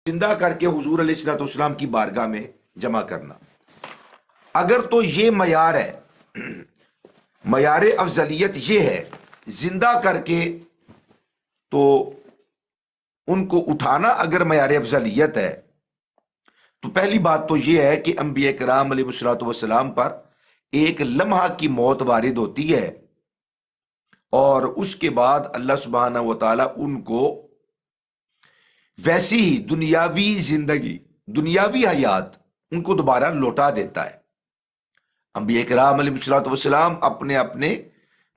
زندہ کر کے حضور علیہ الصلوۃ والسلام کی بارگاہ میں جمع کرنا. اگر تو یہ معیار ہے، معیار افضلیت یہ ہے زندہ کر کے تو ان کو اٹھانا، اگر معیار افضلیت ہے تو پہلی بات تو یہ ہے کہ انبیاء کرام علیہ الصلوۃ والسلام پر ایک لمحہ کی موت وارد ہوتی ہے، اور اس کے بعد اللہ سبحانہ و تعالیٰ ان کو ویسی ہی دنیاوی زندگی، دنیاوی حیات ان کو دوبارہ لوٹا دیتا ہے. انبیاء کرام علیہ الصلوۃ والسلام اپنے اپنے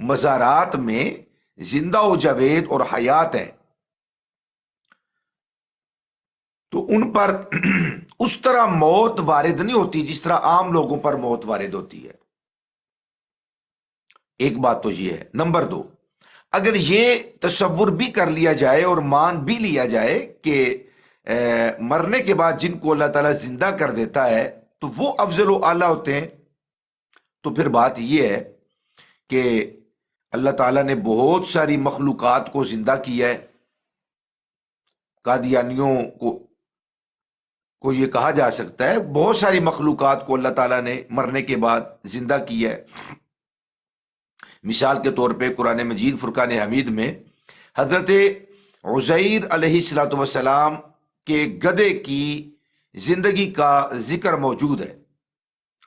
مزارات میں زندہ و جاوید اور حیات ہیں، تو ان پر اس طرح موت وارد نہیں ہوتی جس طرح عام لوگوں پر موت وارد ہوتی ہے. ایک بات تو یہ ہے. نمبر دو، اگر یہ تصور بھی کر لیا جائے اور مان بھی لیا جائے کہ مرنے کے بعد جن کو اللہ تعالیٰ زندہ کر دیتا ہے تو وہ افضل و اعلیٰ ہوتے ہیں، تو پھر بات یہ ہے کہ اللہ تعالیٰ نے بہت ساری مخلوقات کو زندہ کیا ہے. قادیانیوں کو یہ کہا جا سکتا ہے بہت ساری مخلوقات کو اللہ تعالیٰ نے مرنے کے بعد زندہ کیا ہے. مثال کے طور پہ قرآن مجید فرقان حمید میں حضرت عزیر علیہ الصلوۃ والسلام کے گدھے کی زندگی کا ذکر موجود ہے.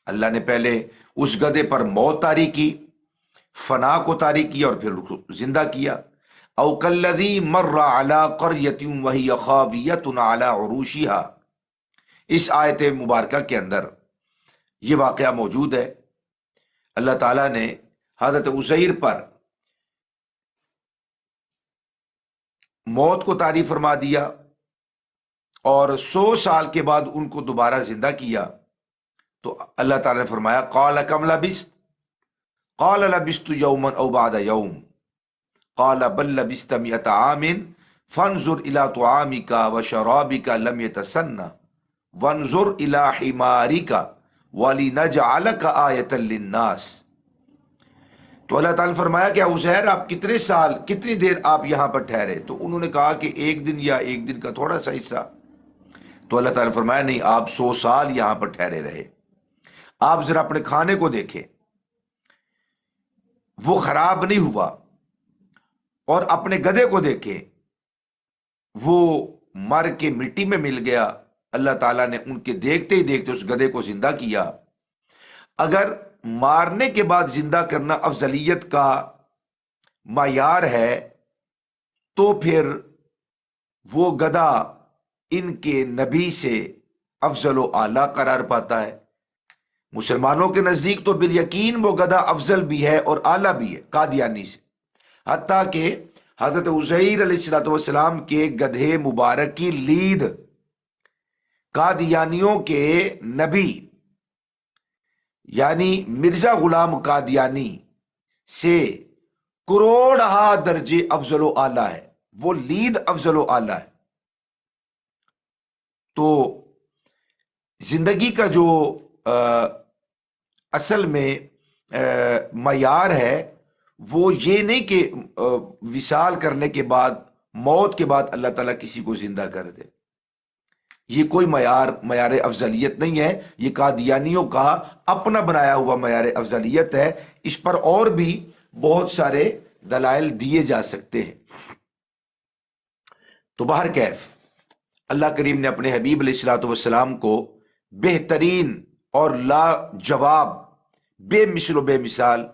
اللہ نے پہلے اس گدھے پر موت طاری کی، فنا کو طاری کیا اور پھر زندہ کیا. او کالذی مر علی قریۃ وہی خاویۃ علی عروشها، اس آیت مبارکہ کے اندر یہ واقعہ موجود ہے. اللہ تعالیٰ نے حضرت عزیر پر موت کو طاری فرما دیا اور 100 سال کے بعد ان کو دوبارہ زندہ کیا. تو اللہ تعالیٰ نے فرمایا قال کم لبثت، قال لبثت یوما او بعد یوم، قال بل لبثت 100 عام فانظر الى طعامك وشرابك لم يتسنى وانظر الى حمارك ولنجعلك آیة للناس. تو اللہ تعالیٰ نے فرمایا کہ عزیر آپ کتنے سال، کتنی دیر آپ یہاں پر ٹھہرے؟ تو انہوں نے کہا کہ 1 دن یا 1 دن کا تھوڑا سا حصہ. تو اللہ تعالیٰ نے فرمایا نہیں، آپ 100 سال یہاں پر ٹھہرے رہے. آپ ذرا اپنے کھانے کو دیکھیں، وہ خراب نہیں ہوا، اور اپنے گدھے کو دیکھیں، وہ مر کے مٹی میں مل گیا. اللہ تعالیٰ نے ان کے دیکھتے ہی دیکھتے اس گدھے کو زندہ کیا. اگر مارنے کے بعد زندہ کرنا افضلیت کا معیار ہے تو پھر وہ گدھا ان کے نبی سے افضل و اعلیٰ قرار پاتا ہے. مسلمانوں کے نزدیک تو بالیقین وہ گدھا افضل بھی ہے اور اعلیٰ بھی ہے قادیانی سے، حتیٰ کہ حضرت عزیر علیہ الصلوۃ والسلام کے گدھے مبارک کی لید قادیانیوں کے نبی یعنی مرزا غلام قادیانی سے کروڑہا درجے افضل و اعلیٰ ہے. وہ لید افضل و اعلیٰ ہے. تو زندگی کا جو اصل میں معیار ہے وہ یہ نہیں کہ وصال کرنے کے بعد، موت کے بعد اللہ تعالیٰ کسی کو زندہ کر دے. یہ کوئی معیار افضلیت نہیں ہے، یہ قادیانیوں کا اپنا بنایا ہوا معیار افضلیت ہے. اس پر اور بھی بہت سارے دلائل دیے جا سکتے ہیں. تو بہرکیف اللہ کریم نے اپنے حبیب علیہ الصلوۃ والسلام کو بہترین اور لاجواب، بے مثل و بے مثال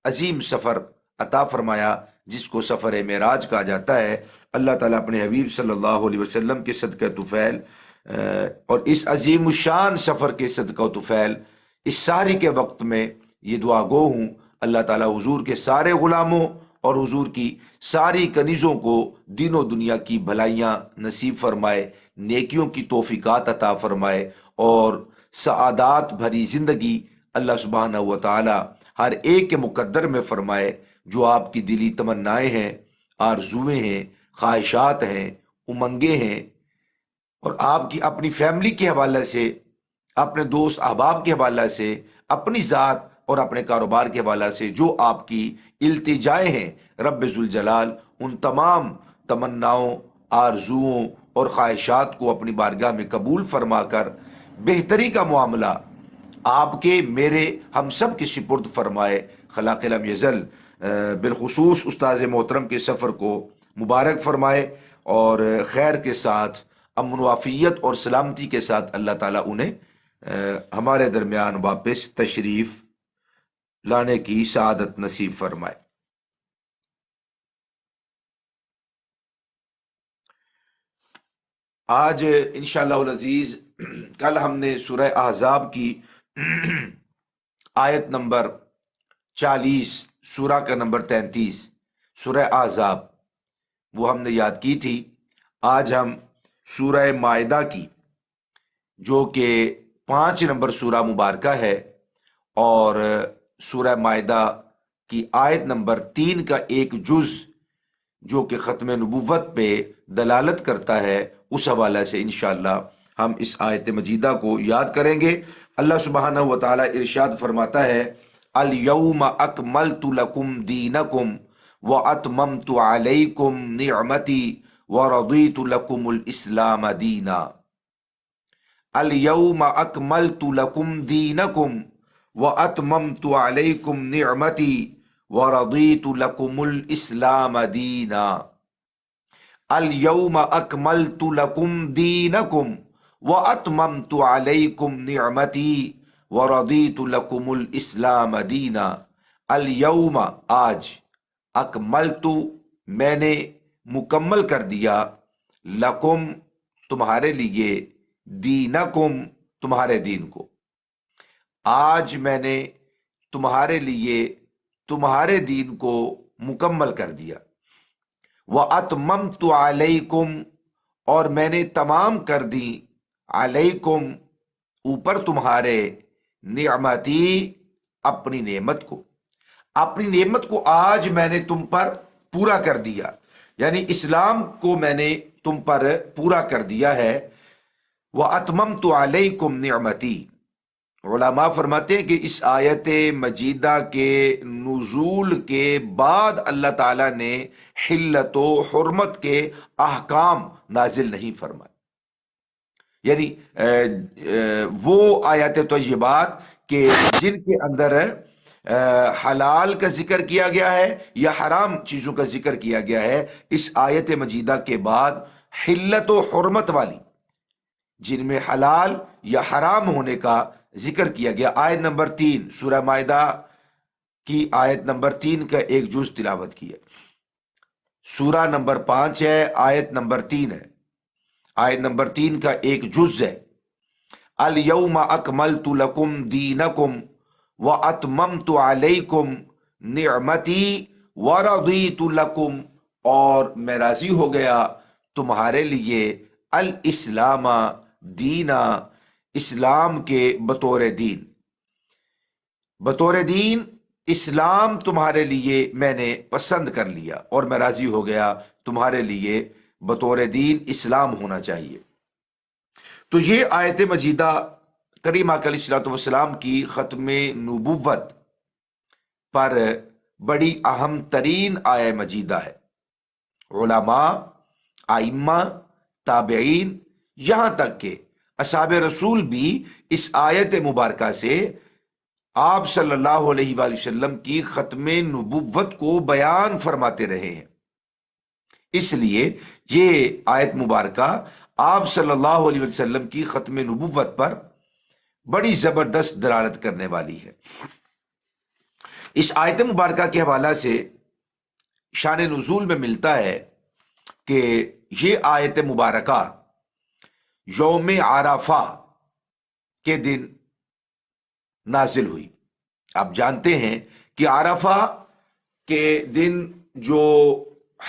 عظیم سفر عطا فرمایا جس کو سفر معراج کہا جاتا ہے. اللہ تعالیٰ اپنے حبیب صلی اللہ علیہ وسلم کے صدقہ طفیل اور اس عظیم الشان سفر کے صدقہ طفیل اس ساری کے وقت میں یہ دعا گو ہوں اللہ تعالیٰ حضور کے سارے غلاموں اور حضور کی ساری کنیزوں کو دین و دنیا کی بھلائیاں نصیب فرمائے، نیکیوں کی توفیقات عطا فرمائے اور سعادات بھری زندگی اللہ سبحانہ و تعالیٰ ہر ایک کے مقدر میں فرمائے. جو آپ کی دلی تمنائیں ہیں، آرزویں ہیں، خواہشات ہیں، امنگیں ہیں، اور آپ کی اپنی فیملی کے حوالے سے، اپنے دوست احباب کے حوالے سے، اپنی ذات اور اپنے کاروبار کے حوالے سے جو آپ کی التجائیں ہیں، رب ذوالجلال ان تمام تمناؤں، آرزوؤں اور خواہشات کو اپنی بارگاہ میں قبول فرما کر بہتری کا معاملہ آپ کے میرے ہم سب کی سپرد فرمائے۔ خلاق لم یزل بالخصوص استاذ محترم کے سفر کو مبارک فرمائے، اور خیر کے ساتھ امن و عافیت اور سلامتی کے ساتھ اللہ تعالیٰ انہیں ہمارے درمیان واپس تشریف لانے کی سعادت نصیب فرمائے۔ آج انشاءاللہ العزیز کل ہم نے سورہ احزاب کی آیت نمبر 40، سورہ کا نمبر 33، سورہ احزاب، وہ ہم نے یاد کی تھی۔ آج ہم سورہ مائدہ کی، جو کہ 5 نمبر سورہ مبارکہ ہے، اور سورہ مائدہ کی آیت نمبر 3 کا ایک جز جو کہ ختم نبوت پہ دلالت کرتا ہے، اس حوالے سے انشاءاللہ ہم اس آیت مجیدہ کو یاد کریں گے۔ اللہ سبحانہ و تعالیٰ ارشاد فرماتا ہے، الیوم اکملت لکم دینکم واتممت علیکم نعمتی ورضیت لکم الاسلام دینا۔ الیوم اکملت لکم دینکم واتممت علیکم نعمتی ورضیت لکم الاسلام دینا۔ الیوم اکملت لکم دینکم واتممت علیکم نعمتی ورضیت لکم الاسلام دینا۔ الیوم آج، اکملت میں نے مکمل کر دیا، لکم تمہارے لیے، دینکم تمہارے دین کو۔ آج میں نے تمہارے لیے تمہارے دین کو مکمل کر دیا۔ وَأَتْمَمْتُ عَلَيْكُمْ، اور میں نے تمام کر دی، علیکم اوپر تمہارے، نعمتی اپنی نعمت کو، اپنی نعمت کو آج میں نے تم پر پورا کر دیا، یعنی اسلام کو میں نے تم پر پورا کر دیا ہے۔ وَأَتْمَمْتُ عَلَيْكُمْ نِعْمَتِي، علماء فرماتے ہیں کہ اس آیت مجیدہ کے نزول کے بعد اللہ تعالیٰ نے حلت و حرمت کے احکام نازل نہیں فرمائے، یعنی وہ آیات طیبات کہ جن کے اندر حلال کا ذکر کیا گیا ہے یا حرام چیزوں کا ذکر کیا گیا ہے، اس آیت مجیدہ کے بعد حلت و حرمت والی، جن میں حلال یا حرام ہونے کا ذکر کیا گیا۔ آیت نمبر 3 سورہ مائدہ کی آیت نمبر 3 کا ایک جز تلاوت کیا۔ سورہ نمبر 5 ہے، آیت نمبر 3 ہے، آیت نمبر 3 کا ایک جز ہے۔ الیوم اکملت لکم دینکم واتممت علیکم نعمتی ورضیت لکم، اور میں راضی ہو گیا تمہارے لیے، الاسلام دینا، اسلام کے بطور دین، بطور دین اسلام تمہارے لیے میں نے پسند کر لیا، اور میں راضی ہو گیا تمہارے لیے بطور دین اسلام ہونا چاہیے۔ تو یہ آیت مجیدہ کریمہ علیہ الصلوۃ والسلام کی ختم نبوت پر بڑی اہم ترین آیت مجیدہ ہے۔ علماء، ائمہ، تابعین، یہاں تک کہ اصحاب رسول بھی اس آیت مبارکہ سے آپ صلی اللہ علیہ وآلہ وسلم کی ختم نبوت کو بیان فرماتے رہے ہیں۔ اس لیے یہ آیت مبارکہ آپ صلی اللہ علیہ وسلم کی ختم نبوت پر بڑی زبردست دلالت کرنے والی ہے۔ اس آیت مبارکہ کے حوالہ سے شان نزول میں ملتا ہے کہ یہ آیت مبارکہ یوم عرفہ کے دن نازل ہوئی۔ آپ جانتے ہیں کہ عرفہ کے دن جو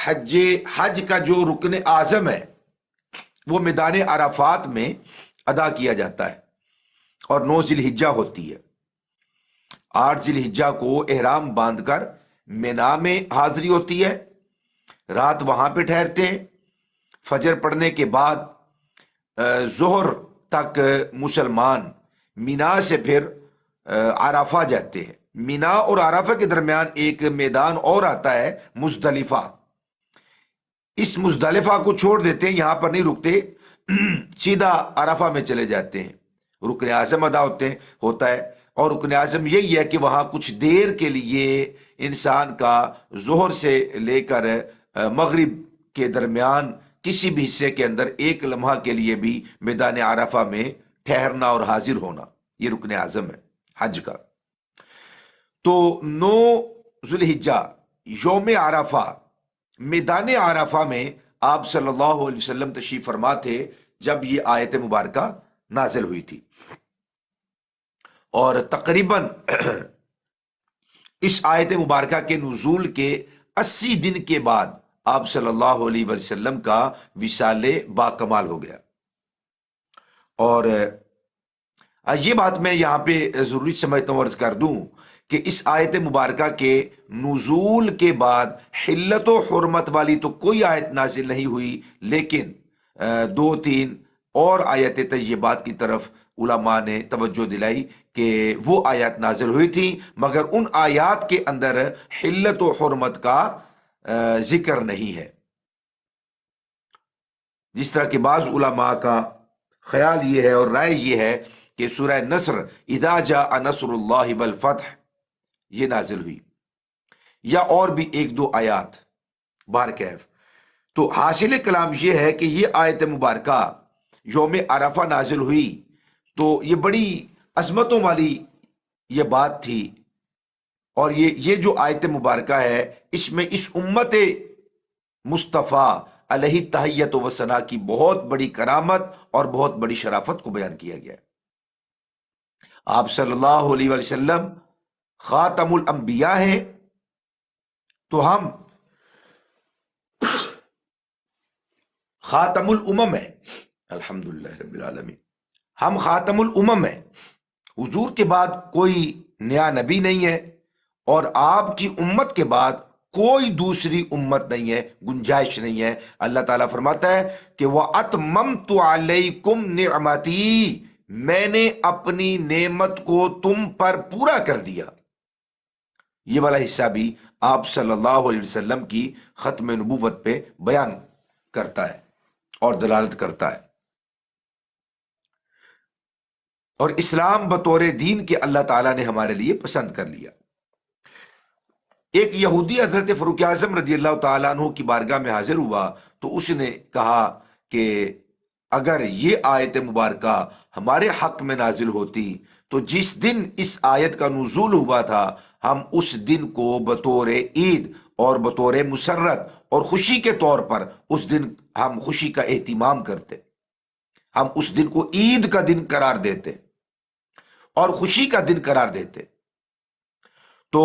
حج کا جو رکن اعظم ہے وہ میدان عرفات میں ادا کیا جاتا ہے، اور 9 ذی الحجہ ہوتی ہے۔ 8 ذی الحجہ کو احرام باندھ کر مینا میں حاضری ہوتی ہے، رات وہاں پہ ٹھہرتے ہیں، فجر پڑھنے کے بعد ظہر تک مسلمان مینا سے پھر عرفہ جاتے ہیں۔ مینا اور عرفہ کے درمیان ایک میدان اور آتا ہے، مزدلفہ۔ اس مزدلفہ کو چھوڑ دیتے ہیں، یہاں پر نہیں رکتے، سیدھا عرفہ میں چلے جاتے ہیں، رکن اعظم ادا ہوتا ہے، اور رکن اعظم یہی ہے کہ وہاں کچھ دیر کے لیے انسان کا ظہر سے لے کر مغرب کے درمیان کسی بھی حصے کے اندر ایک لمحہ کے لیے بھی میدان عرفہ میں ٹھہرنا اور حاضر ہونا، یہ رکن اعظم ہے حج کا۔ تو 9 ذوالحجہ یوم عرفہ میدان عرفہ میں آپ صلی اللہ علیہ وسلم تشریف فرما تھے جب یہ آیت مبارکہ نازل ہوئی تھی، اور تقریباً اس آیت مبارکہ کے نزول کے 80 دن کے بعد آپ صلی اللہ علیہ وسلم کا وصال باکمال ہو گیا۔ اور یہ بات میں یہاں پہ ضروری سمجھتا ہوں، عرض کر دوں کہ اس آیت مبارکہ کے نزول کے بعد حلت و حرمت والی تو کوئی آیت نازل نہیں ہوئی، لیکن 2-3 اور آیت طیبات کی طرف علماء نے توجہ دلائی کہ وہ آیات نازل ہوئی تھی، مگر ان آیات کے اندر حلت و حرمت کا ذکر نہیں ہے۔ جس طرح کہ بعض علماء کا خیال یہ ہے اور رائے یہ ہے کہ سورہ نصر اذا جاء نصر اللہ والفتح یہ نازل ہوئی، یا اور بھی 1-2 آیات بہرکیف۔ تو حاصل کلام یہ ہے کہ یہ آیت مبارکہ یوم عرفہ نازل ہوئی، تو یہ بڑی عظمتوں والی یہ بات تھی، اور یہ جو آیت مبارکہ ہے اس میں اس امت مصطفیٰ علیہ تحیت و ثنا کی بہت بڑی کرامت اور بہت بڑی شرافت کو بیان کیا گیا ہے۔ آپ صلی اللہ علیہ وسلم خاتم الانبیاء ہیں، تو ہم خاتم الامم ہیں، الحمدللہ رب العالمین، ہم خاتم الامم ہیں، حضور کے بعد کوئی نیا نبی نہیں ہے، اور آپ کی امت کے بعد کوئی دوسری امت نہیں ہے، گنجائش نہیں ہے۔ اللہ تعالیٰ فرماتا ہے کہ وَأَتْمَمْتُ عَلَيْكُمْ نِعْمَتِي، میں نے اپنی نعمت کو تم پر پورا کر دیا۔ یہ والا حصہ بھی آپ صلی اللہ علیہ وسلم کی ختم نبوت پہ بیان کرتا ہے اور دلالت کرتا ہے۔ اور اسلام بطور دین کے اللہ تعالیٰ نے ہمارے لیے پسند کر لیا۔ ایک یہودی حضرت فاروق اعظم رضی اللہ تعالیٰ عنہ کی بارگاہ میں حاضر ہوا، تو اس نے کہا کہ اگر یہ آیت مبارکہ ہمارے حق میں نازل ہوتی تو جس دن اس آیت کا نزول ہوا تھا ہم اس دن کو بطور عید اور بطور مسرت اور خوشی کے طور پر اس دن ہم خوشی کا اہتمام کرتے، ہم اس دن کو عید کا دن قرار دیتے اور خوشی کا دن قرار دیتے۔ تو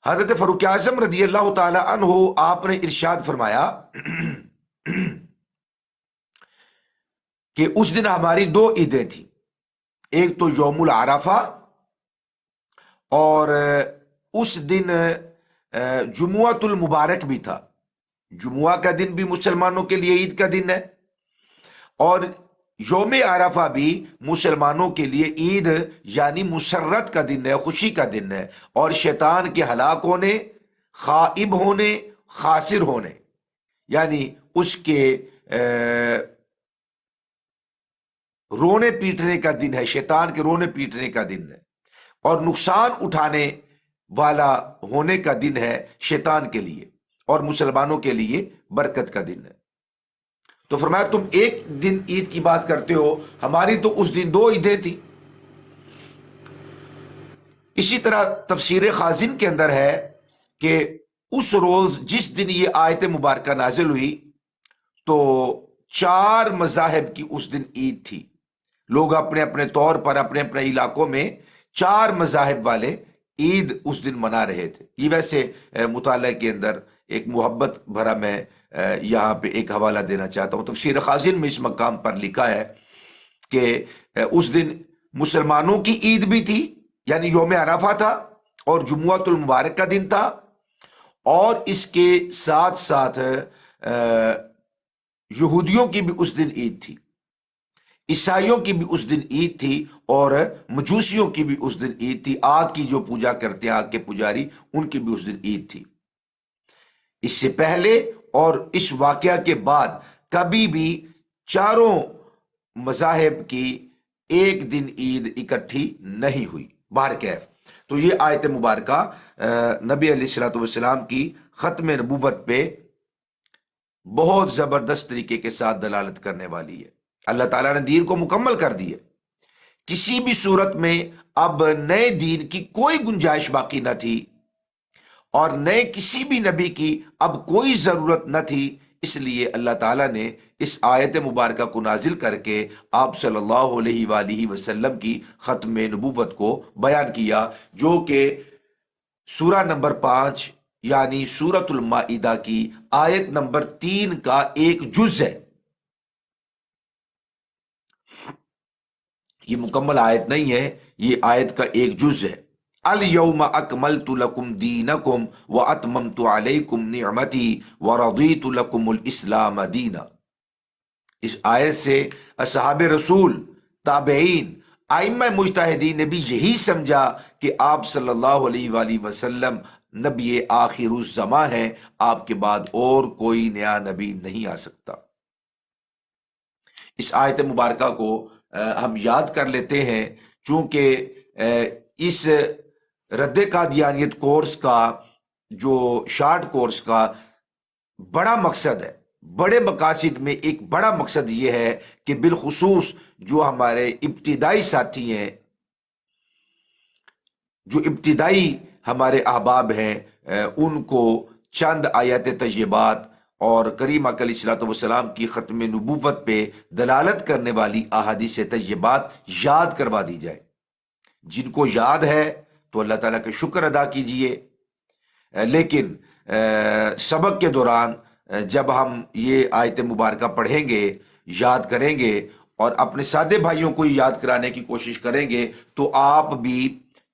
حضرت فاروق اعظم رضی اللہ تعالی عنہ آپ نے ارشاد فرمایا کہ اس دن ہماری 2 عیدیں تھیں، ایک تو یوم العرفہ، اور اس دن جمعۃ المبارک بھی تھا۔ جمعہ کا دن بھی مسلمانوں کے لیے عید کا دن ہے، اور یوم عرفہ بھی مسلمانوں کے لیے عید یعنی مسرت کا دن ہے، خوشی کا دن ہے، اور شیطان کے ہلاک ہونے، خائب ہونے، خاسر ہونے، یعنی اس کے رونے پیٹنے کا دن ہے، شیطان کے رونے پیٹنے کا دن ہے، اور نقصان اٹھانے والا ہونے کا دن ہے شیطان کے لیے، اور مسلمانوں کے لیے برکت کا دن ہے۔ تو فرمایا تم ایک دن عید کی بات کرتے ہو، ہماری تو اس دن 2 عیدیں تھیں۔ اسی طرح تفسیر خازن کے اندر ہے کہ اس روز جس دن یہ آیت مبارکہ نازل ہوئی تو 4 مذاہب کی اس دن عید تھی۔ لوگ اپنے اپنے طور پر اپنے اپنے علاقوں میں 4 مذاہب والے عید اس دن منا رہے تھے۔ یہ ویسے مطالعہ کے اندر ایک محبت بھرا میں یہاں پہ ایک حوالہ دینا چاہتا ہوں۔ تفسیر خازن میں اس مقام پر لکھا ہے کہ اس دن مسلمانوں کی عید بھی تھی، یعنی یوم عرفہ تھا، اور جمعۃ المبارک کا دن تھا، اور اس کے ساتھ ساتھ یہودیوں کی بھی اس دن عید تھی، عیسائیوں کی بھی اس دن عید تھی، اور مجوسیوں کی بھی اس دن عید تھی۔ آگ کی جو پوجا کرتے ہیں، آگ کے پجاری، ان کی بھی اس دن عید تھی۔ اس سے پہلے اور اس واقعہ کے بعد کبھی بھی چاروں مذاہب کی ایک دن عید اکٹھی نہیں ہوئی بہرکیف۔ تو یہ آیت مبارکہ نبی علیہ الصلوۃ والسلام کی ختم نبوت پہ بہت زبردست طریقے کے ساتھ دلالت کرنے والی ہے۔ اللہ تعالیٰ نے دین کو مکمل کر دی ہے، کسی بھی صورت میں اب نئے دین کی کوئی گنجائش باقی نہ تھی، اور نئے کسی بھی نبی کی اب کوئی ضرورت نہ تھی۔ اس لیے اللہ تعالیٰ نے اس آیت مبارکہ کو نازل کر کے آپ صلی اللہ علیہ وآلہ وسلم کی ختم نبوت کو بیان کیا، جو کہ سورہ نمبر 5 یعنی سورۃ المائدہ کی آیت نمبر 3 کا ایک جز ہے۔ یہ مکمل آیت نہیں ہے، یہ آیت کا ایک جز ہے۔ الیوم اکملت لکم دینکم واتممت علیکم نعمتی ورضیت لکم الاسلام دینا۔ اس آیت سے اصحاب رسول، تابعین، ائمہ مجتہدین نے بھی یہی سمجھا کہ آپ صلی اللہ علیہ وآلہ وسلم نبی آخر الزماں ہیں، آپ کے بعد اور کوئی نیا نبی نہیں آ سکتا۔ اس آیت مبارکہ کو ہم یاد کر لیتے ہیں، چونکہ اس رد قادیانیت کورس کا جو شارٹ کورس کا بڑا مقصد ہے، بڑے مقاصد میں ایک بڑا مقصد یہ ہے کہ بالخصوص جو ہمارے ابتدائی ساتھی ہیں، جو ابتدائی ہمارے احباب ہیں، ان کو چند آیات طیبات اور کریم اکرم علیہ الصلوۃ والسلام کی ختم نبوت پہ دلالت کرنے والی احادیث طیبات یاد کروا دی جائے۔ جن کو یاد ہے تو اللہ تعالیٰ کا شکر ادا کیجئے، لیکن سبق کے دوران جب ہم یہ آیت مبارکہ پڑھیں گے، یاد کریں گے اور اپنے سادے بھائیوں کو یاد کرانے کی کوشش کریں گے، تو آپ بھی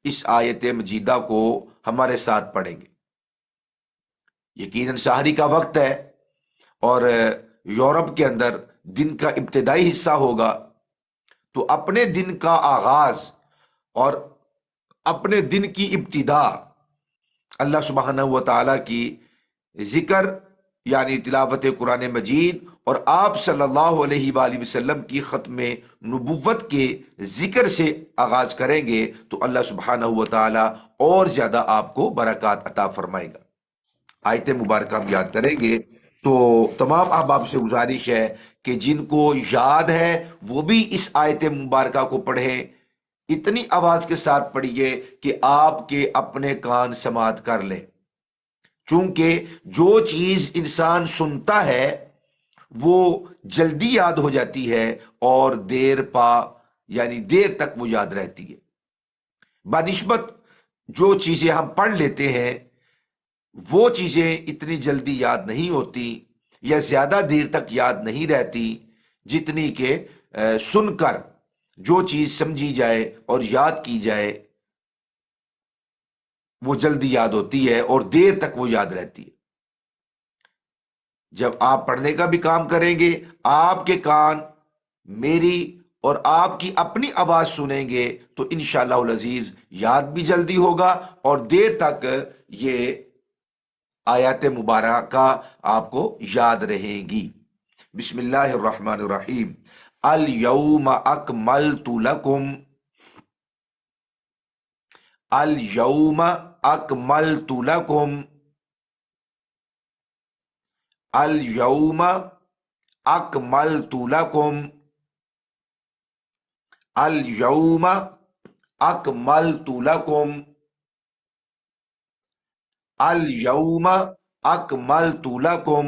اس آیت مجیدہ کو ہمارے ساتھ پڑھیں گے۔ یقیناً سحری کا وقت ہے اور یورپ کے اندر دن کا ابتدائی حصہ ہوگا، تو اپنے دن کا آغاز اور اپنے دن کی ابتدا اللہ سبحانہ و تعالیٰ کی ذکر یعنی تلاوت قرآن مجید اور آپ صلی اللہ علیہ وآلہ وسلم کی ختم نبوت کے ذکر سے آغاز کریں گے، تو اللہ سبحانہ و تعالیٰ اور زیادہ آپ کو برکات عطا فرمائے گا۔ آیت مبارکہ ہم یاد کریں گے، تو تمام احباب سے گزارش ہے کہ جن کو یاد ہے وہ بھی اس آیت مبارکہ کو پڑھیں، اتنی آواز کے ساتھ پڑھیے کہ آپ کے اپنے کان سماعت کر لیں، چونکہ جو چیز انسان سنتا ہے وہ جلدی یاد ہو جاتی ہے اور یعنی دیر تک وہ یاد رہتی ہے، بنسبت جو چیزیں ہم پڑھ لیتے ہیں وہ چیزیں اتنی جلدی یاد نہیں ہوتی یا زیادہ دیر تک یاد نہیں رہتی، جتنی کہ سن کر جو چیز سمجھی جائے اور یاد کی جائے وہ جلدی یاد ہوتی ہے اور دیر تک وہ یاد رہتی ہے۔ جب آپ پڑھنے کا بھی کام کریں گے، آپ کے کان میری اور آپ کی اپنی آواز سنیں گے تو انشاءاللہ العزیز یاد بھی جلدی ہوگا اور دیر تک یہ آیات مبارکہ آپ کو یاد رہیں گی۔ بسم اللہ الرحمن الرحیم۔ الیوم اکملت لکم، الیوم اکملت لکم، الیوم اکملت لکم، الیوم اکملت لکم، الیوم اکملت لکم،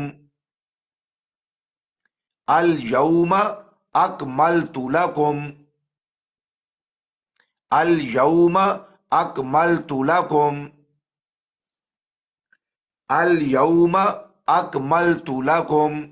الیوم اکملت لکم، الیوم اکملت لکم، الیوم اکملت لکم،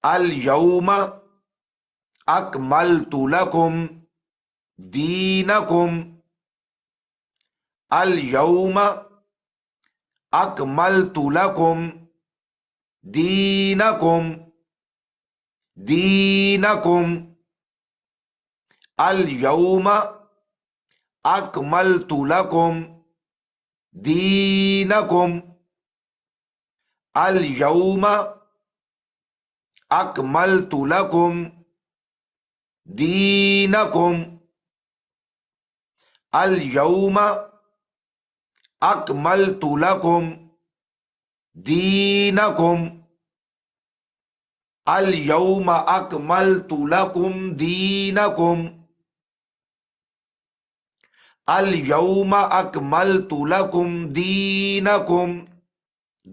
الیوم اکملت لکم دینکم الیوم اکملت لکم دینکم دینکم الیوم اکملت لکم دینکم الیوم اکملت لکم دینکم الیوم اکملت لکم دینکم الیوم اکملت لکم دینکم الیوم اکملت لکم دینکم،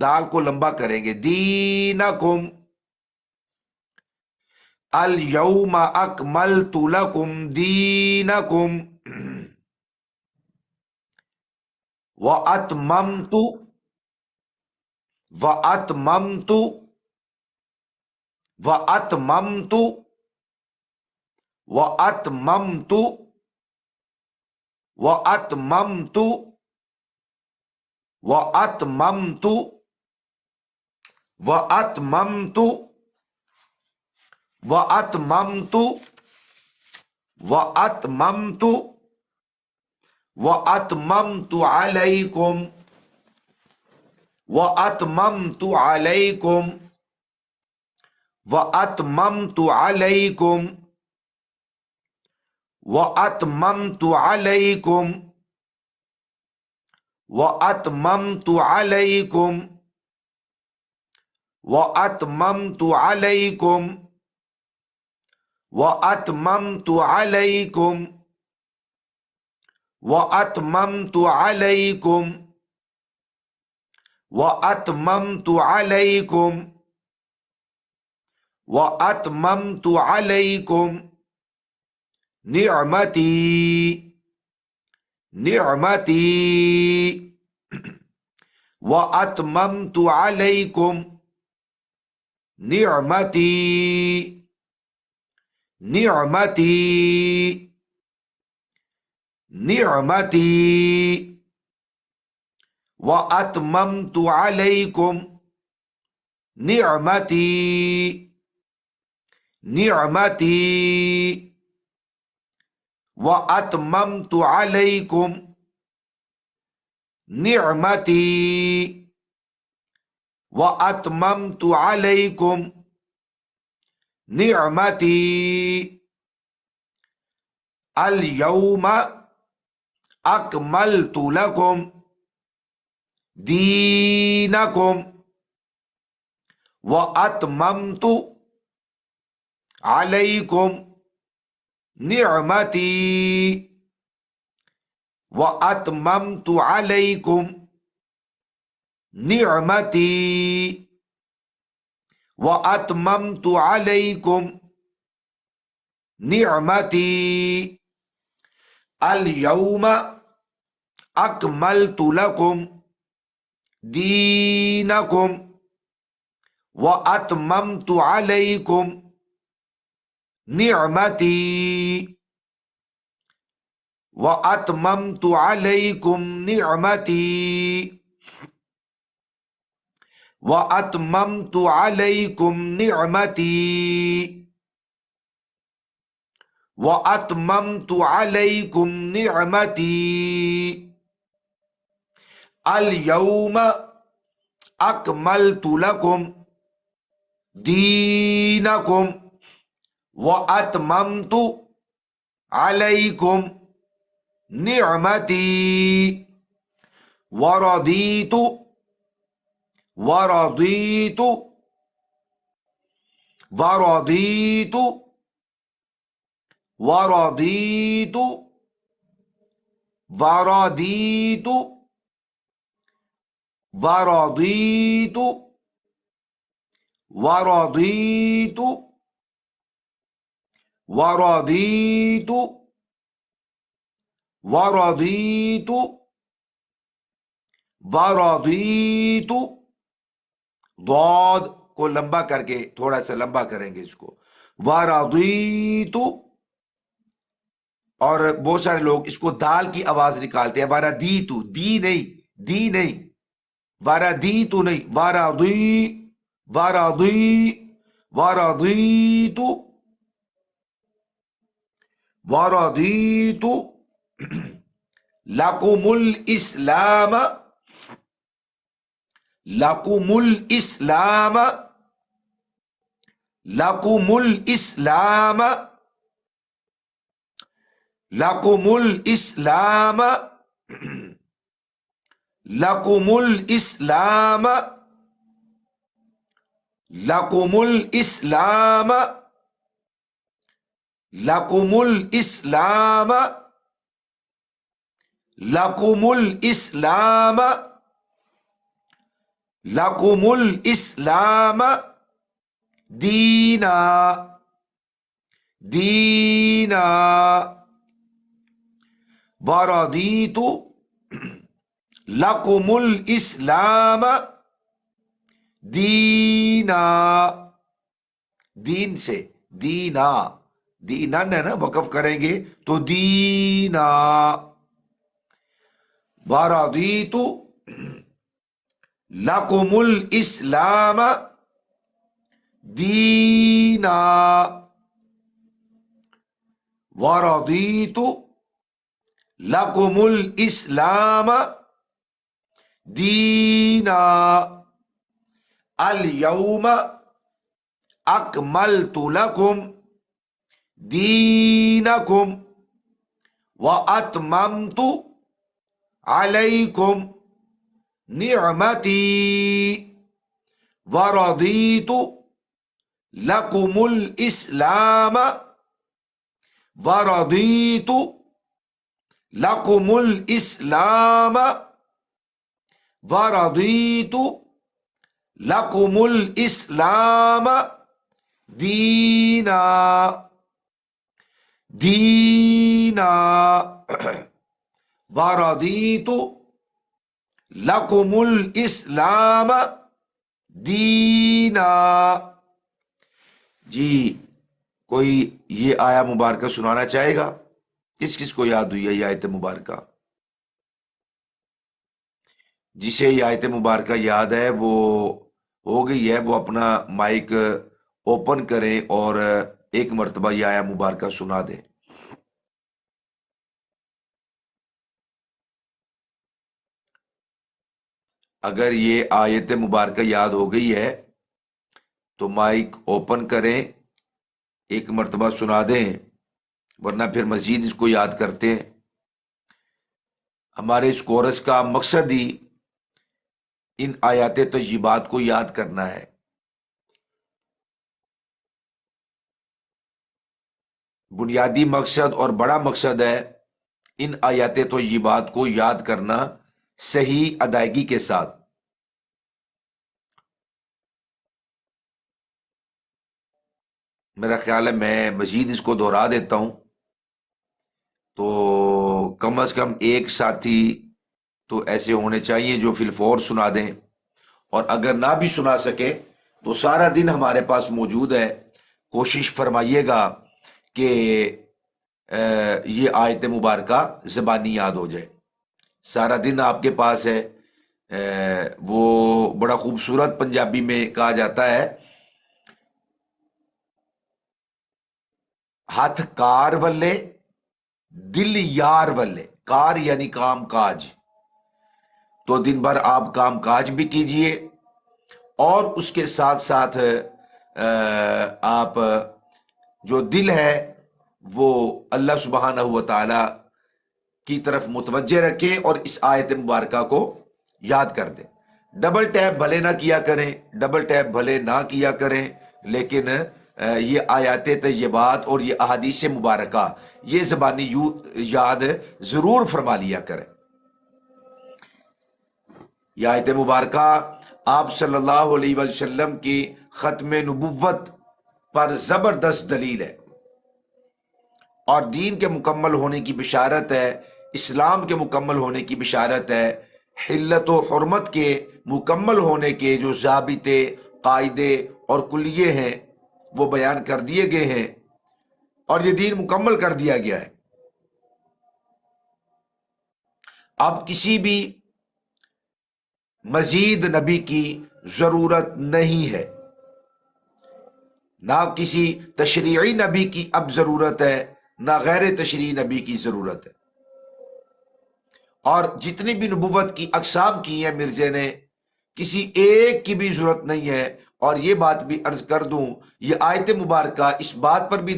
دال کو لمبا کریں گے، دینکم الیوم اکملت لکم دینکم واتممت واتممت واتممت واتممت واتممت واتممت واتممت واتممت واتممت واتممت علیکم واتممت علیکم واتممت علیکم واتممت علیکم واتممت علیکم واتممت علیکم واتممت علیکم واتممت علیکم واتممت علیکم واتممت علیکم نعمتی نعمتی واتممت علیکم نعمتی نعمتی نعمتی واتممت علیکم نعمتی نعمتی واتممت علیکم نعمتی واتممت علیکم نعمتی الیوم اکملت لکم دینکم واتممت علیکم نعمتی واتممت علیکم نعمتی واتممت علیکم نعمتی الیوم اکملت لکم دینکم واتممت علیکم نعمتی واتممت علیکم نعمتی واتممت علیکم نعمتی واتممت علیکم نعمتی الیوم اکملت لکم دینکم واتممت علیکم نعمتی ورضیت ورضیت ورضیت ورضیت ورضیت ورضیت ورضیت ورضیت ورضیت ورضیت ضاد کو لمبا کر کے تھوڑا سا لمبا کریں گے اس کو ورضیت اور بہت سارے لوگ اس کو دال کی آواز نکالتے ہیں، وارا دی تو، دی نہیں، وارا دی تو نہیں، وارا دی وارا دی تو، وارا دی تو لکم الاسلام، لکم الاسلام، لکم الاسلام، لکم الاسلام، لکم الاسلام، لکم الاسلام، لکم الاسلام، لکم الاسلام، لکم الاسلام دینا، دینا، ورضیت لکم الاسلام دینا، دین سے دینا، دینن ہے نا، وقف کریں گے تو دینا، ورضیت لکم الاسلام دینا، ورضیت لکم الاسلام دینا، الیوم اکملت لکم دینکم واتممت علیکم نعمتی ورضیت لکم الاسلام، ورضیت لکم الاسلام، ورضیت لکم الاسلام دینا، دینا، ورضیت لکم الاسلام دینا۔ جی کوئی یہ آیا مبارکہ سنانا چاہے گا؟ کس کو یاد ہوئی ہے یہ آیت مبارکہ؟ جسے یہ آیت مبارکہ یاد ہے وہ ہو گئی ہے، وہ اپنا مائک اوپن کریں اور ایک مرتبہ یہ آیا مبارکہ سنا دیں۔ اگر یہ آیت مبارکہ یاد ہو گئی ہے تو مائک اوپن کریں، ایک مرتبہ سنا دیں، ورنہ پھر مزید اس کو یاد کرتے ہیں۔ ہمارے اس کورس کا مقصد ہی ان آیات طیبات کو یاد کرنا ہے۔ بنیادی مقصد اور بڑا مقصد ہے ان آیات طیبات کو یاد کرنا صحیح ادائیگی کے ساتھ۔ میرا خیال ہے میں مزید اس کو دہرا دیتا ہوں، تو کم از کم ایک ساتھی تو ایسے ہونے چاہیے جو فی الفور سنا دیں، اور اگر نہ بھی سنا سکے تو سارا دن ہمارے پاس موجود ہے، کوشش فرمائیے گا کہ یہ آیت مبارکہ زبانی یاد ہو جائے۔ سارا دن آپ کے پاس ہے، وہ بڑا خوبصورت پنجابی میں کہا جاتا ہے، ہاتھ کار والے دل یار والے، کار یعنی کام کاج، تو دن بھر آپ کام کاج بھی کیجئے اور اس کے ساتھ ساتھ آپ جو دل ہے وہ اللہ سبحانہ و تعالی کی طرف متوجہ رکھیں اور اس آیت مبارکہ کو یاد کر دیں۔ ڈبل ٹیپ بھلے نہ کیا کریں، ڈبل ٹیپ بھلے نہ کیا کریں، لیکن یہ آیات طیبات اور یہ احادیث مبارکہ یہ زبانی یاد ضرور فرما لیا کریں۔ یہ آیت مبارکہ آپ صلی اللہ علیہ وسلم کی ختم نبوت پر زبردست دلیل ہے اور دین کے مکمل ہونے کی بشارت ہے، اسلام کے مکمل ہونے کی بشارت ہے، حلت و حرمت کے مکمل ہونے کے جو ضابطے، قاعدے اور کلیے ہیں وہ بیان کر دیے گئے ہیں، اور یہ دین مکمل کر دیا گیا ہے۔ اب کسی بھی مزید نبی کی ضرورت نہیں ہے، نہ کسی تشریعی نبی کی اب ضرورت ہے، نہ غیر تشریعی نبی کی ضرورت ہے۔ اور جتنی بھی نبوت کی اقسام کی ہیں مرزے نے، کسی ایک کی بھی ضرورت نہیں ہے۔ اور یہ بات بھی عرض کر دوں، یہ آیت مبارکہ اس بات پر بھی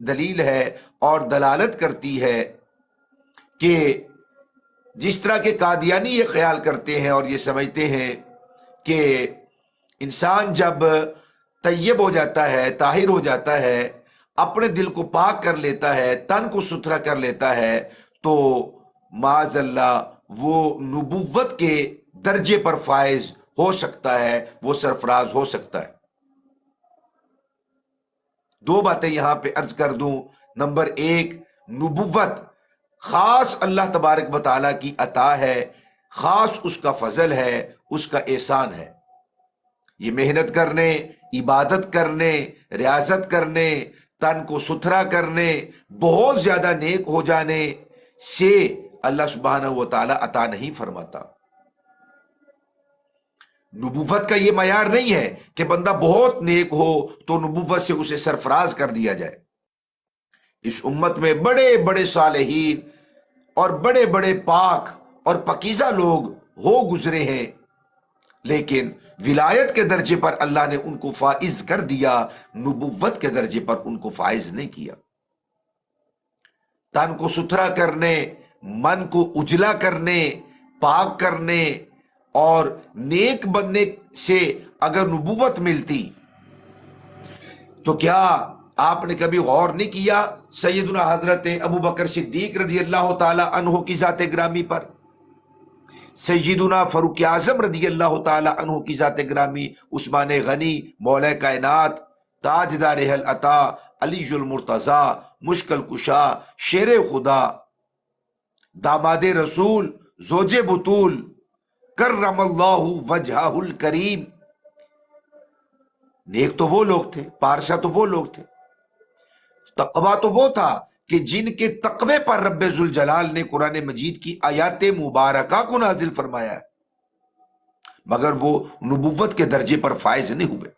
دلیل ہے اور دلالت کرتی ہے کہ جس طرح کے قادیانی یہ خیال کرتے ہیں اور یہ سمجھتے ہیں کہ انسان جب طیب ہو جاتا ہے، طاہر ہو جاتا ہے، اپنے دل کو پاک کر لیتا ہے، تن کو ستھرا کر لیتا ہے، تو معاذ اللہ وہ نبوت کے درجے پر فائز ہو سکتا ہے، وہ سرفراز ہو سکتا ہے۔ دو باتیں یہاں پہ عرض کر دوں۔ نمبر ایک، نبوت خاص اللہ تبارک و تعالیٰ کی عطا ہے، خاص اس کا فضل ہے، اس کا احسان ہے۔ یہ محنت کرنے، عبادت کرنے، ریاضت کرنے، تن کو ستھرا کرنے، بہت زیادہ نیک ہو جانے سے اللہ سبحانہ و تعالیٰ عطا نہیں فرماتا۔ نبوت کا یہ معیار نہیں ہے کہ بندہ بہت نیک ہو تو نبوت سے اسے سرفراز کر دیا جائے۔ اس امت میں بڑے بڑے صالحین اور بڑے بڑے پاک اور پاکیزہ لوگ ہو گزرے ہیں، لیکن ولایت کے درجے پر اللہ نے ان کو فائز کر دیا، نبوت کے درجے پر ان کو فائز نہیں کیا۔ تن کو ستھرا کرنے، من کو اجلا کرنے، پاک کرنے اور نیک بننے سے اگر نبوت ملتی تو کیا آپ نے کبھی غور نہیں کیا سیدنا حضرت ابو بکر صدیق رضی اللہ تعالی عنہ کی ذات گرامی پر، سیدنا فاروق اعظم رضی اللہ تعالی عنہ کی ذات گرامی، عثمان غنی مولا کائنات، تاجدار اہل عطا، علی المرتضی، مشکل کشا، شیر خدا، داماد رسول، زوج بطول، کرم اللہ وجہہ الکریم۔ نیک تو وہ لوگ تھے، پارسا تو وہ لوگ تھے، تقویٰ تو وہ تھا کہ جن کے تقوی پر رب ذوالجلال نے قرآن مجید کی آیات مبارکہ کو نازل فرمایا ہے، مگر وہ نبوت کے درجے پر فائز نہیں ہوئے۔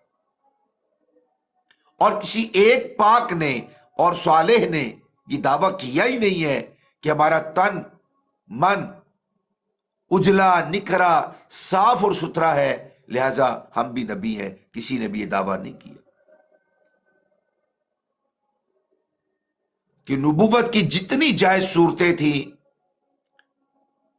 اور کسی ایک پاک نے اور صالح نے یہ دعویٰ کیا ہی نہیں ہے کہ ہمارا تن من اجلا نکھرا صاف اور ستھرا ہے لہذا ہم بھی نبی ہیں، کسی نے بھی یہ دعویٰ نہیں کیا۔ کہ نبوت کی جتنی جائز صورتیں تھیں،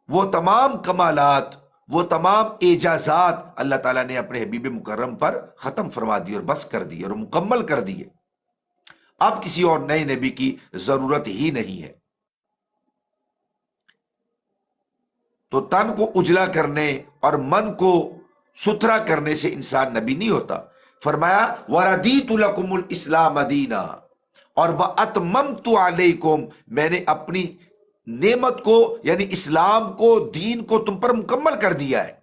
وہ تمام کمالات، وہ تمام اعجازات اللہ تعالیٰ نے اپنے حبیب مکرم پر ختم فرما دی اور بس کر دی اور مکمل کر دیے۔ اب کسی اور نئے نبی کی ضرورت ہی نہیں ہے۔ تو تن کو اجلا کرنے اور من کو ستھرا کرنے سے انسان نبی نہیں ہوتا۔ فرمایا وَرَدِيتُ لَكُمُ الْإِسْلَامَ دِينًا، اور وَأَتْمَمْتُ عَلَيْكُمْ، میں نے اپنی نعمت کو یعنی اسلام کو، دین کو تم پر مکمل کر دیا ہے۔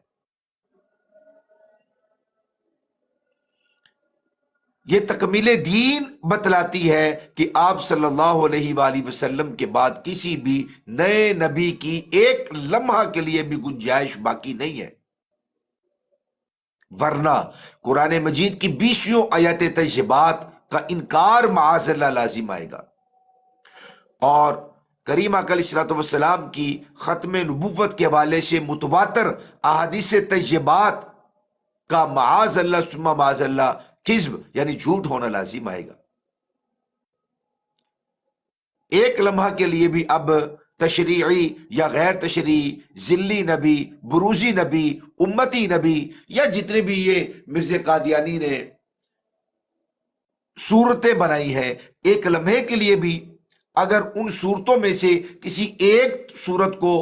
یہ تکمیل دین بتلاتی ہے کہ آپ صلی اللہ علیہ وآلہ وسلم کے بعد کسی بھی نئے نبی کی ایک لمحہ کے لیے بھی گنجائش باقی نہیں ہے، ورنہ قرآن مجید کی 20 آیات طیبات کا انکار معاذ اللہ لازم آئے گا، اور کریم علیہ الصلوۃ والسلام کی ختم نبوت کے حوالے سے متواتر احادیث طیبات کا معاذ اللہ ثم معاذ اللہ کذب یعنی جھوٹ ہونا لازم آئے گا۔ ایک لمحہ کے لیے بھی اب تشریعی یا غیر تشریعی، ذلی نبی، بروزی نبی، امتی نبی، یا جتنے بھی یہ مرزا قادیانی نے صورتیں بنائی ہیں، ایک لمحے کے لیے بھی اگر ان صورتوں میں سے کسی ایک صورت کو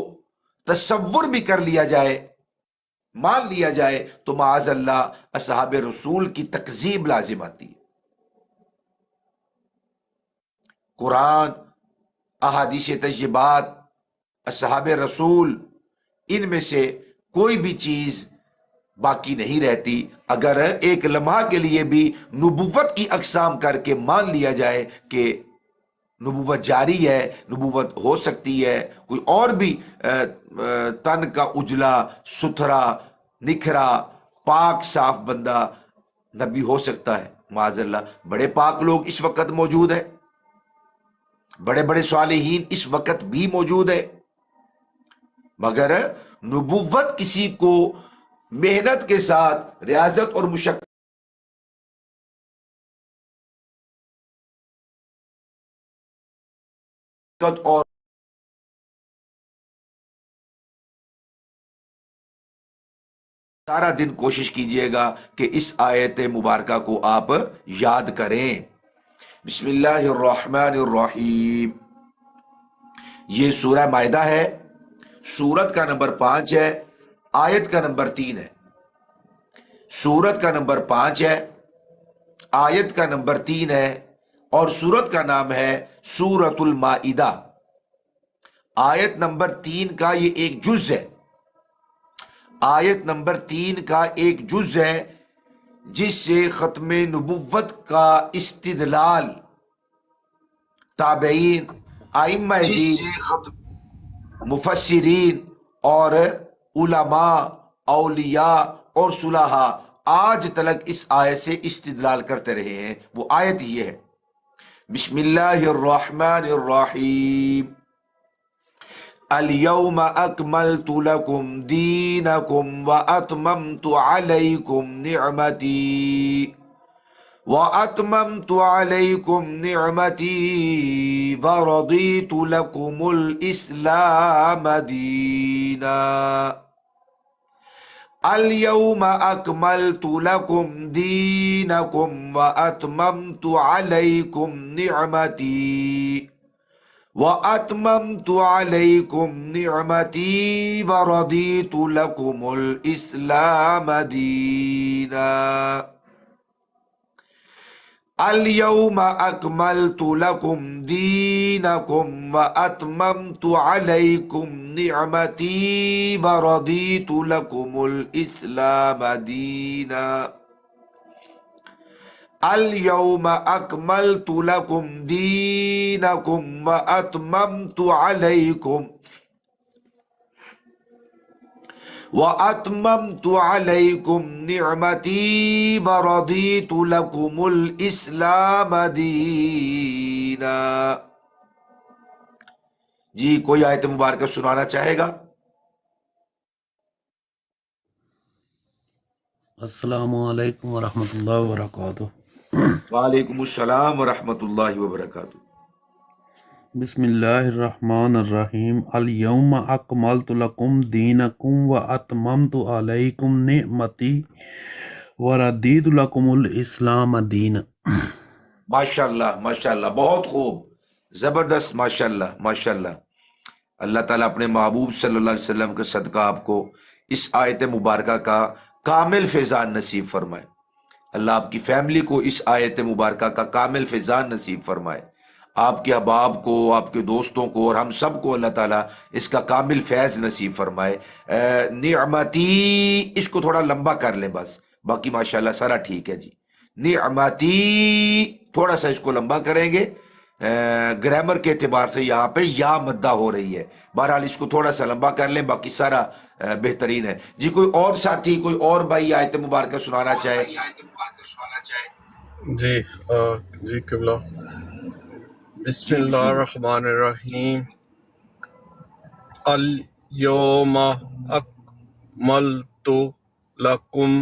تصور بھی کر لیا جائے، مان لیا جائے، تو معاذ اللہ اصحاب رسول کی تکذیب لازم آتی ہے۔ قرآن، احادیث طیبات، اصحاب رسول، ان میں سے کوئی بھی چیز باقی نہیں رہتی اگر ایک لمحہ کے لیے بھی نبوت کی اقسام کر کے مان لیا جائے کہ نبوت جاری ہے، نبوت ہو سکتی ہے، کوئی اور بھی تن کا اجلا ستھرا نکھرا پاک صاف بندہ نبی ہو سکتا ہے معاذ اللہ۔ بڑے پاک لوگ اس وقت موجود ہیں، بڑے بڑے صالحین اس وقت بھی موجود ہیں، مگر نبوت کسی کو محنت کے ساتھ ریاضت اور مشقت اور سارا دن کوشش کیجئے گا کہ اس آیت مبارکہ کو آپ یاد کریں۔ بسم اللہ الرحمن الرحیم، یہ سورہ مائدہ ہے، سورت کا نمبر 5 ہے، آیت کا نمبر 3 ہے۔ سورت کا نمبر 5 ہے، آیت کا نمبر 3 ہے، اور سورت کا نام ہے سورۃ المائدہ۔ آیت نمبر 3 کا یہ ایک جز ہے، آیت نمبر 3 کا ایک جز ہے، جس سے ختم نبوت کا استدلال تابعین، ائمہ دین، مفسرین اور علماء، اولیاء اور صلحاء آج تلک اس آیت سے استدلال کرتے رہے ہیں۔ وہ آیت یہ ہے، بسم اللہ الرحمن الرحیم، اليوم اکملت لکم دینکم واتممت علیکم نعمتی وَأَتْمَمْتُ عَلَيْكُمْ نِعْمَتِي وَرَضِيتُ لَكُمُ الْإِسْلَامَ دِينًا۔ الْيَوْمَ أَكْمَلْتُ لَكُمْ دِينَكُمْ وَأَتْمَمْتُ عَلَيْكُمْ نِعْمَتِي وَأَتْمَمْتُ عَلَيْكُمْ نِعْمَتِي وَرَضِيتُ لَكُمُ الْإِسْلَامَ دِينًا۔ اليوم اکملت لکم دینکم واتممت علیکم نعمتی ورضیت لکم الاسلام دینا۔ اليوم اکملت لکم دینکم واتممت علیکم وَأَتْمَمْتُ عَلَيْكُمْ نِعْمَتِي وَرَضِيتُ لَكُمُ الْإِسْلَامَ دِينًا۔ جی کوئی آیت مبارکہ سنانا چاہے گا؟ السلام علیکم ورحمۃ اللہ وبرکاتہ۔ وعلیکم السلام ورحمۃ اللہ وبرکاتہ۔ بسم اللہ الرحمن الرحیم، الیوم اکملت لکم دینکم واتممت علیکم نعمتی ورضیت لکم الاسلام دینا۔ ماشاءاللہ ماشاءاللہ، بہت خوب، زبردست، ماشاءاللہ ماشاءاللہ۔ اللہ تعالیٰ اپنے محبوب صلی اللہ علیہ وسلم کے صدقہ آپ کو اس آیت مبارکہ کا کامل فیضان نصیب فرمائے۔ اللہ آپ کی فیملی کو اس آیت مبارکہ کا کامل فیضان نصیب فرمائے، آپ کے احباب کو، آپ کے دوستوں کو اور ہم سب کو اللہ تعالیٰ اس کا کامل فیض نصیب فرمائے۔ نعمتی اس کو تھوڑا لمبا کر لیں بس، باقی ماشاءاللہ سارا ٹھیک ہے جی۔ نعمتی تھوڑا سا اس کو لمبا کریں گے، گرامر کے اعتبار سے یہاں پہ یا مدہ ہو رہی ہے، بہرحال اس کو تھوڑا سا لمبا کر لیں، باقی سارا بہترین ہے جی۔ کوئی اور ساتھی، کوئی اور بھائی آیت مبارکہ سنانا چاہے؟ جی قبلہ، بسم جی اللہ بسم اللہ۔ الرحمن الرحیم، الیوم اکملت لکم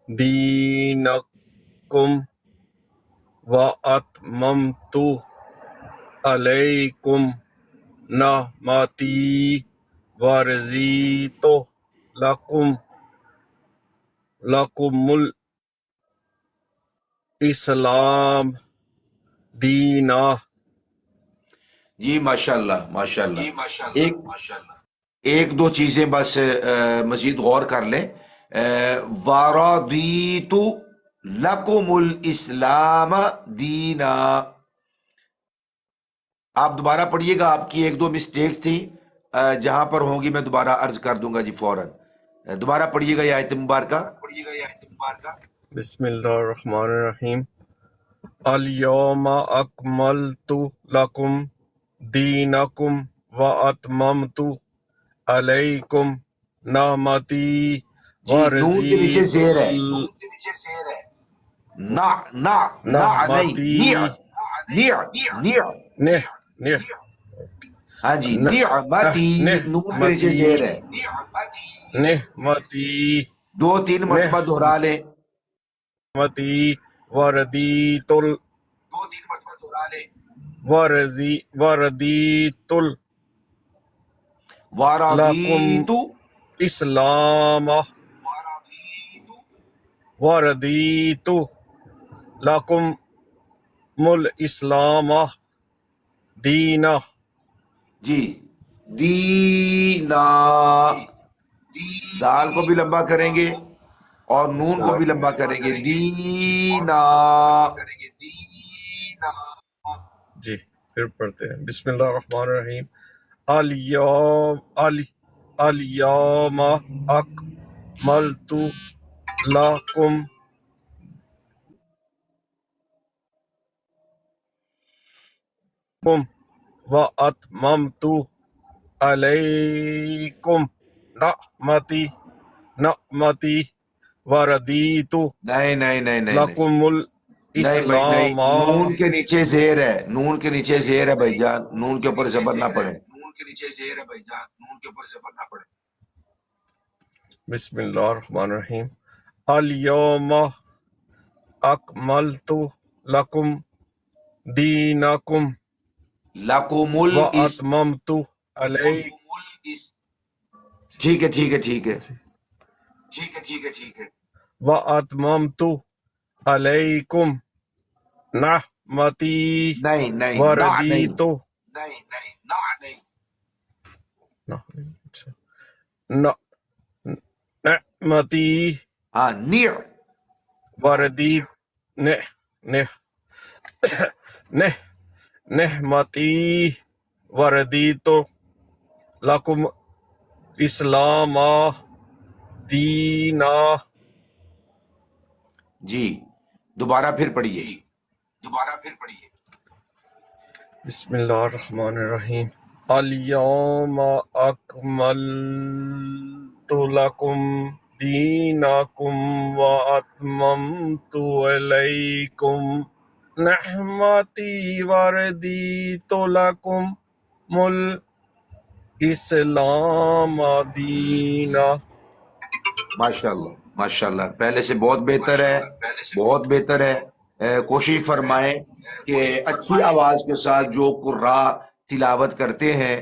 دینکم واتممت علیکم نعمتی ورضیت لکم الاسلام دینا۔ جی ماشاءاللہ ماشاءاللہ۔ ایک دو چیزیں بس مزید غور کر لیں۔ وَرَضِيتُ لَكُمُ الْإِسْلَامَ دینا، آپ دوبارہ پڑھیے گا، آپ کی ایک دو مسٹیکس تھیں، جہاں پر ہوں گی میں دوبارہ عرض کر دوں گا جی فوراً۔ دوبارہ پڑھیے گا یہ آیت مبارکہ۔ بسم اللہ الرحمن الرحیم، اليوم اکملت لکم دینکم واتممت علیکم نعمتی جی نون کے نیچے ورضیت زیر ہے، نا نا نا نہیں، نعمتی نیع نیع، نہ نہ ہاں جی، نعمتی، نون کے نیچے نعمتی زیر ہے، نعمتی 2-3 مرتبہ دہرا لیں، نعمتی وردیت وردیت لکم وَرَضِیتُ، اسلام وردیت لکم الاسلام دینا جی، دینا، دال کو بھی لمبا کریں گے اور بسم نون کو بھی اللہ لمبا کریں گے، دینا، جی پھر پڑھتے ہیں بسم اللہ الرحمن الرحیم الیوم الیوم اکملت لکم واتممت علیکم نعمتی وردیت نہیں نہیں نہیں نہیں نہیں لکم نہیں بھائی نہیں، الاسلام نون کے نیچے زیر ہے، نون کے نیچے زیر ہے بھائی جان، نون کے اوپر زبر نہ پڑے، بسم اللہ الرحمن الرحیم الیوم اکملت لکم دینکم لَکُمُ الْإِسْ، واتممت علیکم ٹھیک ہے ٹھیک ہے ٹھیک ہے، واتممت علیکم نعمتی نہیں نہیں، نہ نہیں، وردیت نعمتی ہاں نیع، وردیت نعمتی وردیت لکم اسلام دینا جی دوبارہ پھر پڑھیے، بسم اللہ الرحمن الرحیم الیوم اکملت لکم دینکم واتممت علیکم نعمتی وردیت لکم الاسلام دینا ماشاءاللہ ماشاءاللہ، پہلے سے بہت بہتر ہے، بہت بہتر ہے، کوشش فرمائیں کہ اچھی آواز کے ساتھ جو قراء تلاوت کرتے ہیں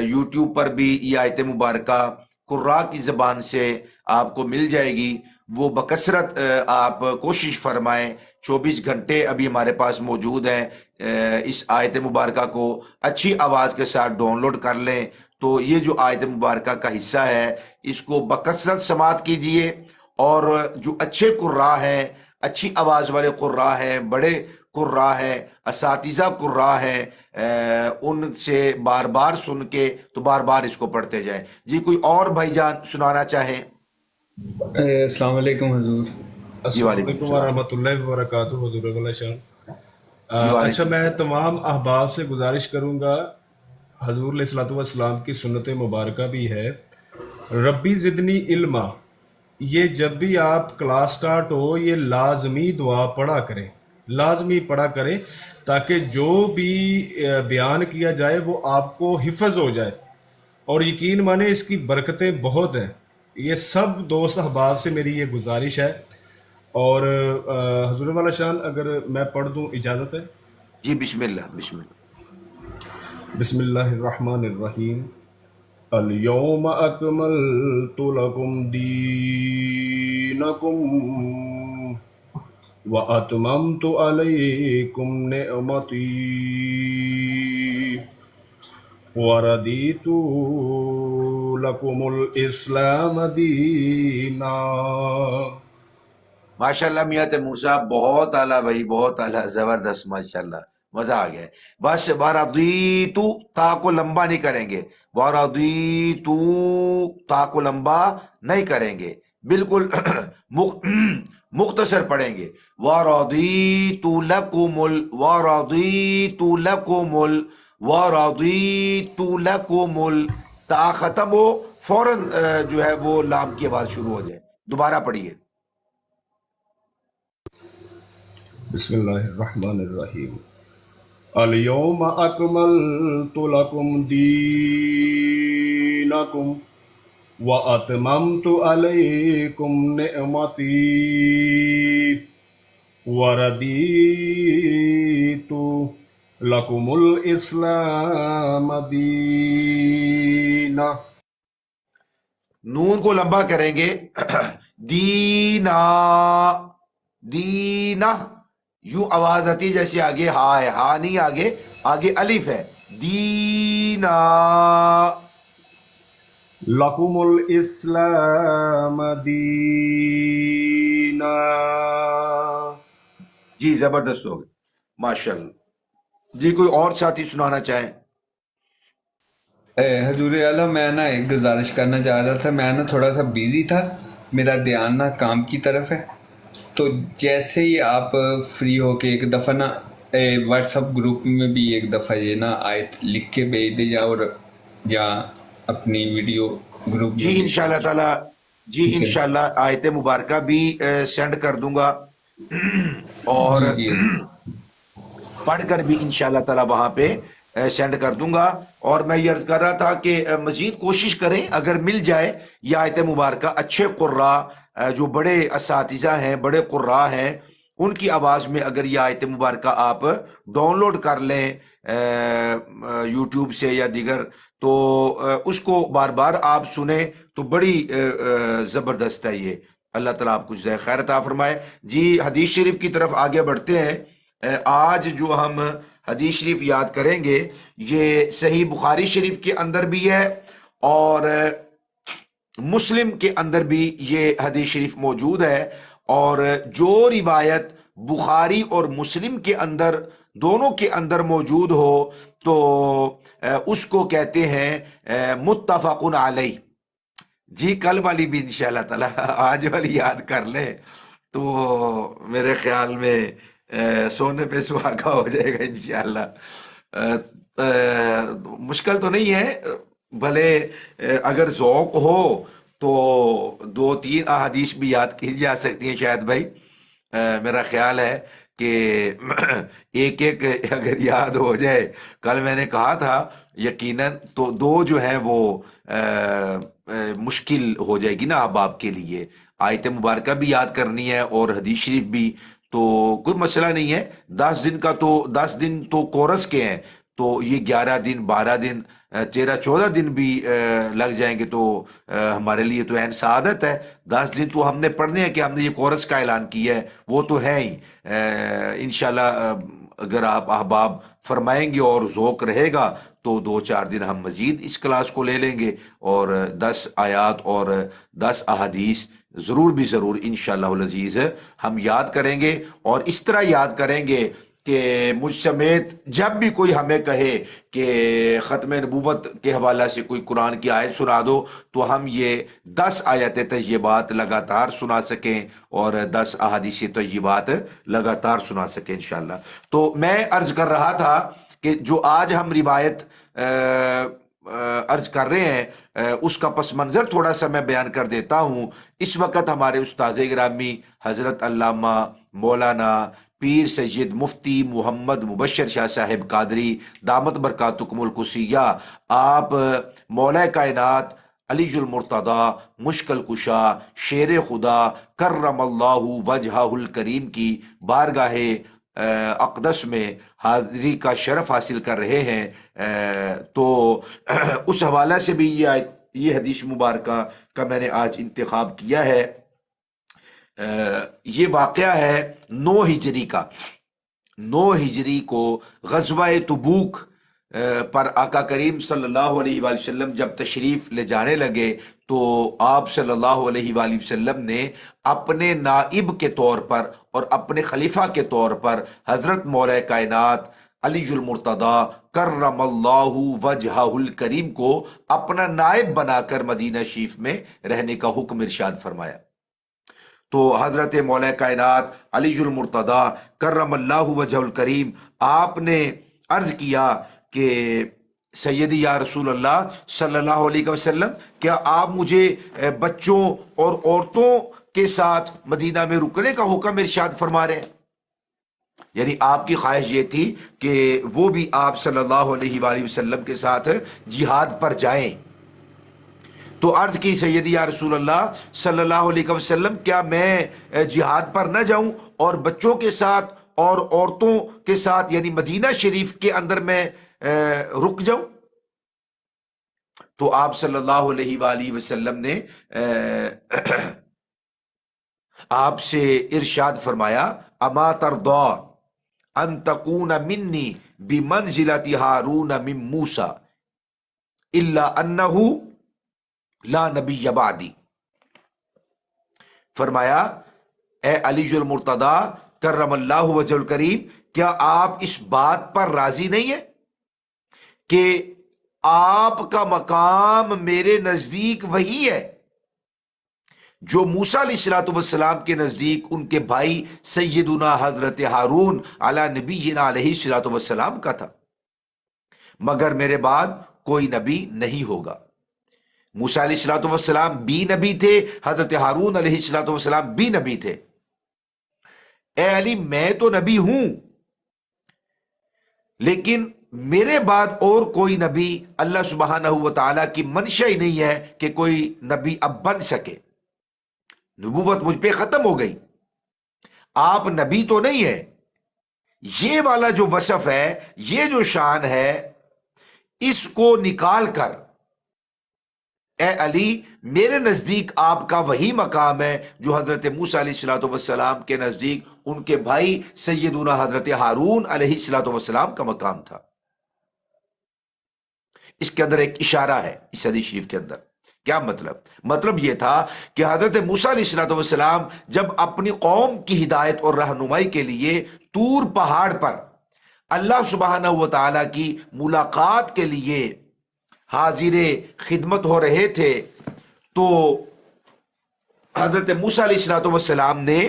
یوٹیوب پر بھی یہ آیت مبارکہ قراء کی زبان سے آپ کو مل جائے گی، وہ بکثرت آپ کوشش فرمائیں، 24 گھنٹے ابھی ہمارے پاس موجود ہیں، اس آیت مبارکہ کو اچھی آواز کے ساتھ ڈاؤن لوڈ کر لیں، تو یہ جو آیت مبارکہ کا حصہ ہے اس کو بکثرت سماعت کیجئے، اور جو اچھے قراء ہیں، اچھی آواز والے قراء ہیں، بڑے قراء ہیں، اساتذہ قراء ہیں، ان سے بار بار سن کے تو بار بار اس کو پڑھتے جائیں۔ جی کوئی اور بھائی جان سنانا چاہیں؟ السلام علیکم حضور۔ جی السلام وعلیکم علیکم السلام۔ ورحمۃ اللہ وبرکاتہ حضور والا شان۔ جی اچھا وعلیکم میں السلام۔ تمام احباب سے گزارش کروں گا، حضور علیہ الصلوۃ والسلام کی سنت مبارکہ بھی ہے، ربی زدنی علما، یہ جب بھی آپ کلاس سٹارٹ ہو یہ لازمی دعا پڑھا کریں، لازمی پڑھا کریں تاکہ جو بھی بیان کیا جائے وہ آپ کو حفظ ہو جائے، اور یقین مانیں اس کی برکتیں بہت ہیں۔ یہ سب دوست احباب سے میری یہ گزارش ہے، اور حضور والا شان اگر میں پڑھ دوں اجازت ہے؟ جی بسم اللہ بسم اللہ۔ بسم اللہ الرحمن الرحیم الیوم اکملت لکم دینکم واتممت علیکم نعمتی وردیت لکم الاسلام دینا۔ ماشاءاللہ میاں تیمور صاحب، بہت اعلیٰ بھائی، بہت اعلیٰ، زبردست، ماشاءاللہ مزہ آ گیا ہے۔ بس وَرَضِیتُ، تا کو لمبا نہیں کریں گے، وَرَضِیتُ تا کو لمبا نہیں کریں گے، بالکل مختصر پڑھیں گے. وَرَضِيتُ لَكُمُ تا ختم ہو فوراً جو ہے وہ لام کی آواز شروع ہو جائے. دوبارہ پڑھیے. بسم اللہ الرحمن الرحیم. الیوم اکملت لکم دینکم واتممت علیکم نعمتی وردیت لکم الاسلام دینا. نون کو لمبا کریں گے. دینا دینا یوں آواز آتی ہے جیسے آگے ہا ہے. ہا نہیں آگے، آگے الف ہے. دینا. لکم الاسلام دینا. جی زبردست ہو گئے، ماشاء اللہ. جی کوئی اور ساتھی سنانا چاہیں؟ حضور اعلیٰ میں نا ایک گزارش کرنا چاہ رہا تھا. میں نا تھوڑا سا بیزی تھا، میرا دھیان نا کام کی طرف ہے. تو جیسے ہی آپ فری ہو کے ایک دفعہ نا واٹس اپ گروپ میں بھی ایک دفعہ یہ نا آیت لکھ کے بھیج دے یا اپنی ویڈیو گروپ میں جی بھی. انشاءاللہ تعالی، جی ٹھیک ہے. انشاءاللہ آیت مبارکہ بھی سینڈ کر دوں گا اور جی جی پڑھ کر بھی انشاءاللہ تعالی وہاں پہ سینڈ کر دوں گا. اور میں یہ عرض کر رہا تھا کہ مزید کوشش کریں اگر مل جائے یہ آیت مبارکہ. اچھے قراء جو بڑے اساتذہ ہیں، بڑے قراء ہیں، ان کی آواز میں اگر یہ آیت مبارکہ آپ ڈاؤن لوڈ کر لیں یوٹیوب سے یا دیگر، تو اس کو بار بار آپ سنیں تو بڑی زبردست ہے یہ. اللہ تعالیٰ آپ کو جزائے خیر عطا فرمائے. جی حدیث شریف کی طرف آگے بڑھتے ہیں. آج جو ہم حدیث شریف یاد کریں گے یہ صحیح بخاری شریف کے اندر بھی ہے اور مسلم کے اندر بھی یہ حدیث شریف موجود ہے. اور جو روایت بخاری اور مسلم کے اندر دونوں کے اندر موجود ہو تو اس کو کہتے ہیں متفق علیہ. جی کل والی بھی انشاءاللہ تعالی آج والی یاد کر لیں تو میرے خیال میں سونے پہ سہاگا ہو جائے گا انشاءاللہ. مشکل تو نہیں ہے، بھلے اگر ذوق ہو تو 2-3 احادیث بھی یاد کی جا سکتی ہیں شاید بھائی. میرا خیال ہے کہ ایک ایک اگر یاد ہو جائے. کل میں نے کہا تھا یقیناً تو 2 جو ہیں وہ مشکل ہو جائے گی نا آپ کے لیے. آیت مبارکہ بھی یاد کرنی ہے اور حدیث شریف بھی، تو کوئی مسئلہ نہیں ہے. 10 دن کا تو 10 دن تو کورس کے ہیں، تو یہ 11 دن 12 دن 13-14 دن بھی لگ جائیں گے تو ہمارے لیے تو عین سعادت ہے. 10 دن تو ہم نے پڑھنے ہیں کہ ہم نے یہ کورس کا اعلان کیا ہے، وہ تو ہے ہی. انشاءاللہ اگر آپ احباب فرمائیں گے اور ذوق رہے گا تو 2-4 دن ہم مزید اس کلاس کو لے لیں گے اور 10 آیات اور 10 احادیث ضرور بھی ضرور انشاءاللہ العزیز ہم یاد کریں گے. اور اس طرح یاد کریں گے کہ مجھ سمیت جب بھی کوئی ہمیں کہے کہ ختم نبوت کے حوالہ سے کوئی قرآن کی آیت سنا دو تو ہم یہ 10 آیت طیبات لگاتار سنا سکیں اور 10 احادیث طیبات لگاتار سنا سکیں انشاءاللہ. تو میں عرض کر رہا تھا کہ جو آج ہم روایت عرض کر رہے ہیں اس کا پس منظر تھوڑا سا میں بیان کر دیتا ہوں. اس وقت ہمارے استاد گرامی حضرت علامہ مولانا پیر سید مفتی محمد مبشر شاہ صاحب قادری دامت برکاتکم القدسیہ، آپ مولا کائنات علی المرتضی مشکل کشا شیر خدا کرم اللہ وجہہ الکریم کی بارگاہ اقدس میں حاضری کا شرف حاصل کر رہے ہیں. تو اس حوالہ سے بھی یہ حدیث مبارکہ کا میں نے آج انتخاب کیا ہے. یہ واقعہ ہے 9 ہجری کا. 9 ہجری کو غزوہ تبوک پر آقا کریم صلی اللہ علیہ وآلہ وسلم جب تشریف لے جانے لگے تو آپ صلی اللہ علیہ وآلہ وسلم نے اپنے نائب کے طور پر اور اپنے خلیفہ کے طور پر حضرت مولا کائنات علی المرتضی کرم اللہ وجہہ الکریم کو اپنا نائب بنا کر مدینہ شریف میں رہنے کا حکم ارشاد فرمایا. تو حضرت مولا کائنات علی المرتضی کرم اللہ وجہ الکریم آپ نے عرض کیا کہ سیدی یا رسول اللہ صلی اللہ علیہ وسلم، کیا آپ مجھے بچوں اور عورتوں کے ساتھ مدینہ میں رکنے کا حکم ارشاد فرما رہے ہیں؟ یعنی آپ کی خواہش یہ تھی کہ وہ بھی آپ صلی اللہ علیہ وآلہ وسلم کے ساتھ جہاد پر جائیں۔ تو عرض کی سیدی یا رسول اللہ صلی اللہ علیہ وسلم، کیا میں جہاد پر نہ جاؤں اور بچوں کے ساتھ اور عورتوں کے ساتھ یعنی مدینہ شریف کے اندر میں رک جاؤں؟ تو آپ صلی اللہ علیہ وآلہ وسلم نے آپ سے ارشاد فرمایا، اما ترضى ان تكون منی بمنزلۃ ہارون من موسیٰ الا انہ لا نبی بعدی۔ فرمایا، اے علی المرتضی کرم اللہ وجہ الکریم، کیا آپ اس بات پر راضی نہیں ہیں کہ آپ کا مقام میرے نزدیک وہی ہے جو موسیٰ علیہ الصلوۃ والسلام کے نزدیک ان کے بھائی سیدنا حضرت ہارون علی نبینا علیہ الصلوۃ والسلام کا تھا، مگر میرے بعد کوئی نبی نہیں ہوگا۔ موسیٰ علیہ الصلوۃ والسلام بھی نبی تھے، حضرت ہارون علیہ الصلوۃ والسلام بھی نبی تھے۔ اے علی، میں تو نبی ہوں، لیکن میرے بعد اور کوئی نبی اللہ سبحانہ و تعالیٰ کی منشا ہی نہیں ہے کہ کوئی نبی اب بن سکے۔ نبوت مجھ پہ ختم ہو گئی، آپ نبی تو نہیں ہے۔ یہ والا جو وصف ہے، یہ جو شان ہے، اس کو نکال کر اے علی، میرے نزدیک آپ کا وہی مقام ہے جو حضرت موسیٰ علیہ الصلوۃ والسلام کے نزدیک ان کے بھائی سیدنا حضرت ہارون علیہ الصلوۃ والسلام کا مقام تھا۔ اس کے اندر ایک اشارہ ہے اس حدیث شریف کے اندر۔ کیا مطلب یہ تھا کہ حضرت موسیٰ علیہ الصلوۃ والسلام جب اپنی قوم کی ہدایت اور رہنمائی کے لیے طور پہاڑ پر اللہ سبحانہ و تعالیٰ کی ملاقات کے لیے حاضر خدمت ہو رہے تھے، تو حضرت موسیٰ علیہ الصلوۃ والسلام نے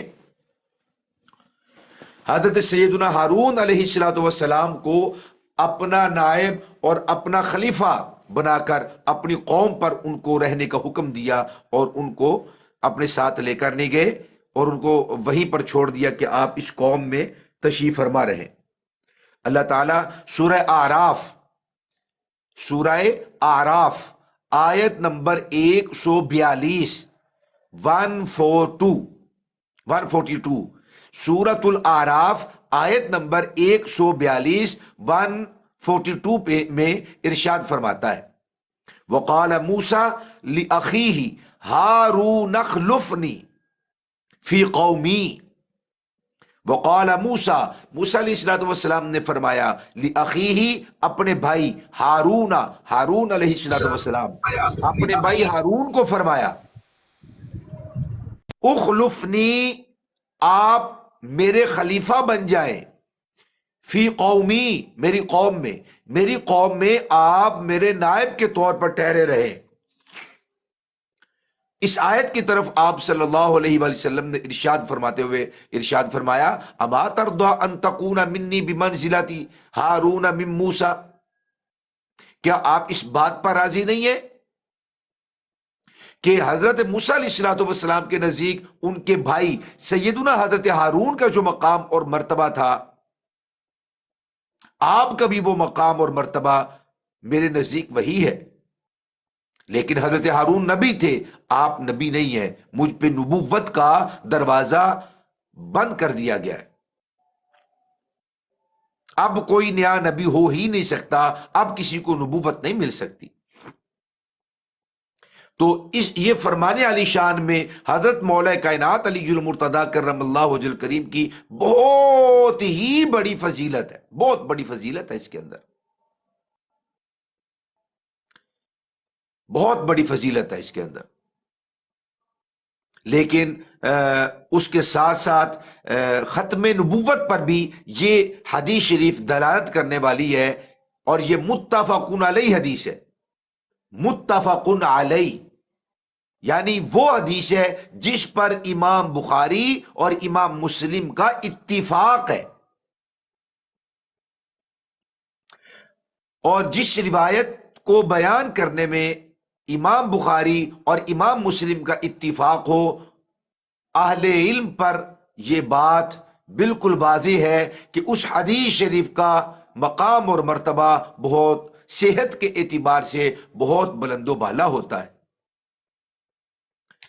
حضرت سیدنا ہارون علیہ الصلوۃ والسلام کو اپنا نائب اور اپنا خلیفہ بنا کر اپنی قوم پر ان کو رہنے کا حکم دیا، اور ان کو اپنے ساتھ لے کر نہیں گئے اور ان کو وہیں پر چھوڑ دیا کہ آپ اس قوم میں تشریف فرما رہیں۔ اللہ تعالیٰ سورہ اعراف آیت نمبر 142 142 سورۃ الاعراف آیت نمبر 142 142 میں ارشاد فرماتا ہے، وقال موسیٰ لأخیہ ہارون اخلفنی فی قومی۔ وقال موسیٰ علیہ الصلوۃ والسلام نے فرمایا لأخیہ، اپنے بھائی ہارون علیہ الصلوۃ والسلام اپنے بھائی ہارون کو فرمایا، اخلفنی، آپ میرے خلیفہ بن جائیں، فی قومی، میری قوم میں آپ میرے نائب کے طور پر ٹھہرے رہے۔ اس آیت کی طرف آپ صلی اللہ علیہ وآلہ وسلم نے ارشاد فرماتے ہوئے ارشاد فرمایا، اما ترضى ان تكون منی بمنزلۃ ہارون من موسیٰ، کیا آپ اس بات پر راضی نہیں ہیں کہ حضرت موسیٰ علیہ الصلوۃ والسلام کے نزدیک ان کے بھائی سیدنا حضرت ہارون کا جو مقام اور مرتبہ تھا، آپ کا بھی وہ مقام اور مرتبہ میرے نزدیک وہی ہے، لیکن حضرت ہارون نبی تھے، آپ نبی نہیں ہیں، مجھ پہ نبوت کا دروازہ بند کر دیا گیا ہے، اب کوئی نیا نبی ہو ہی نہیں سکتا، اب کسی کو نبوت نہیں مل سکتی۔ تو یہ فرمانے علی شان میں حضرت مولا کائنات علی المرتضی کرم اللہ وجہ الکریم کی بہت ہی بڑی فضیلت ہے، بہت بڑی فضیلت ہے، اس کے اندر بہت بڑی فضیلت ہے اس کے اندر۔ لیکن اس کے ساتھ ساتھ ختم نبوت پر بھی یہ حدیث شریف دلالت کرنے والی ہے، اور یہ متفق علیہ حدیث ہے، متفق علیہ، یعنی وہ حدیث ہے جس پر امام بخاری اور امام مسلم کا اتفاق ہے، اور جس روایت کو بیان کرنے میں امام بخاری اور امام مسلم کا اتفاق ہو، اہل علم پر یہ بات بالکل واضح ہے کہ اس حدیث شریف کا مقام اور مرتبہ بہت صحت کے اعتبار سے بہت بلند و بالا ہوتا ہے۔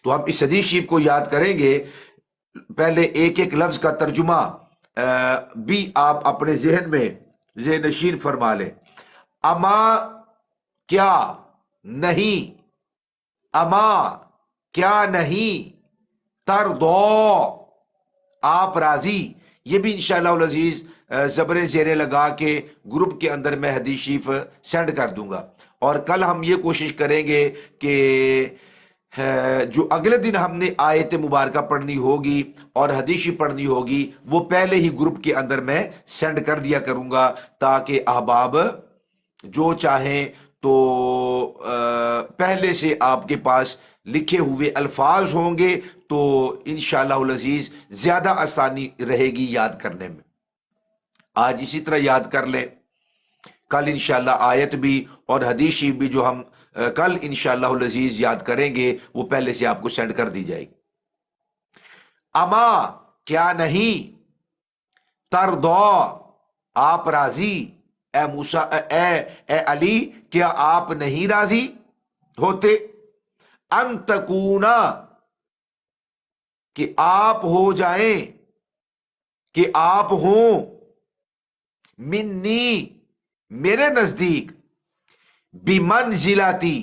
تو ہم اس حدیث شریف کو یاد کریں گے۔ پہلے ایک ایک لفظ کا ترجمہ بھی آپ اپنے ذہن میں ذہن نشین فرما لیں۔ اما کیا نہیں، اما کیا نہیں، تردو آپ راضی، یہ بھی انشاءاللہ العزیز زبر زیریں لگا کے گروپ کے اندر میں حدیث شریف سینڈ کر دوں گا، اور کل ہم یہ کوشش کریں گے کہ جو اگلے دن ہم نے آیت مبارکہ پڑھنی ہوگی اور حدیث شریف پڑھنی ہوگی وہ پہلے ہی گروپ کے اندر میں سینڈ کر دیا کروں گا، تاکہ احباب جو چاہیں تو پہلے سے آپ کے پاس لکھے ہوئے الفاظ ہوں گے تو انشاءاللہ العزیز زیادہ آسانی رہے گی یاد کرنے میں۔ آج اسی طرح یاد کر لیں، کل انشاءاللہ آیت بھی اور حدیث شریف بھی جو ہم کل انشاءاللہ العزیز یاد کریں گے وہ پہلے سے آپ کو سینڈ کر دی جائے گی۔ اما کیا نہیں، تردو آپ راضی، اے موسیٰ اے علی کیا آپ نہیں راضی ہوتے، ان تکونا کہ آپ ہو جائیں، کہ آپ ہوں، منی میرے نزدیک، بمنزلتی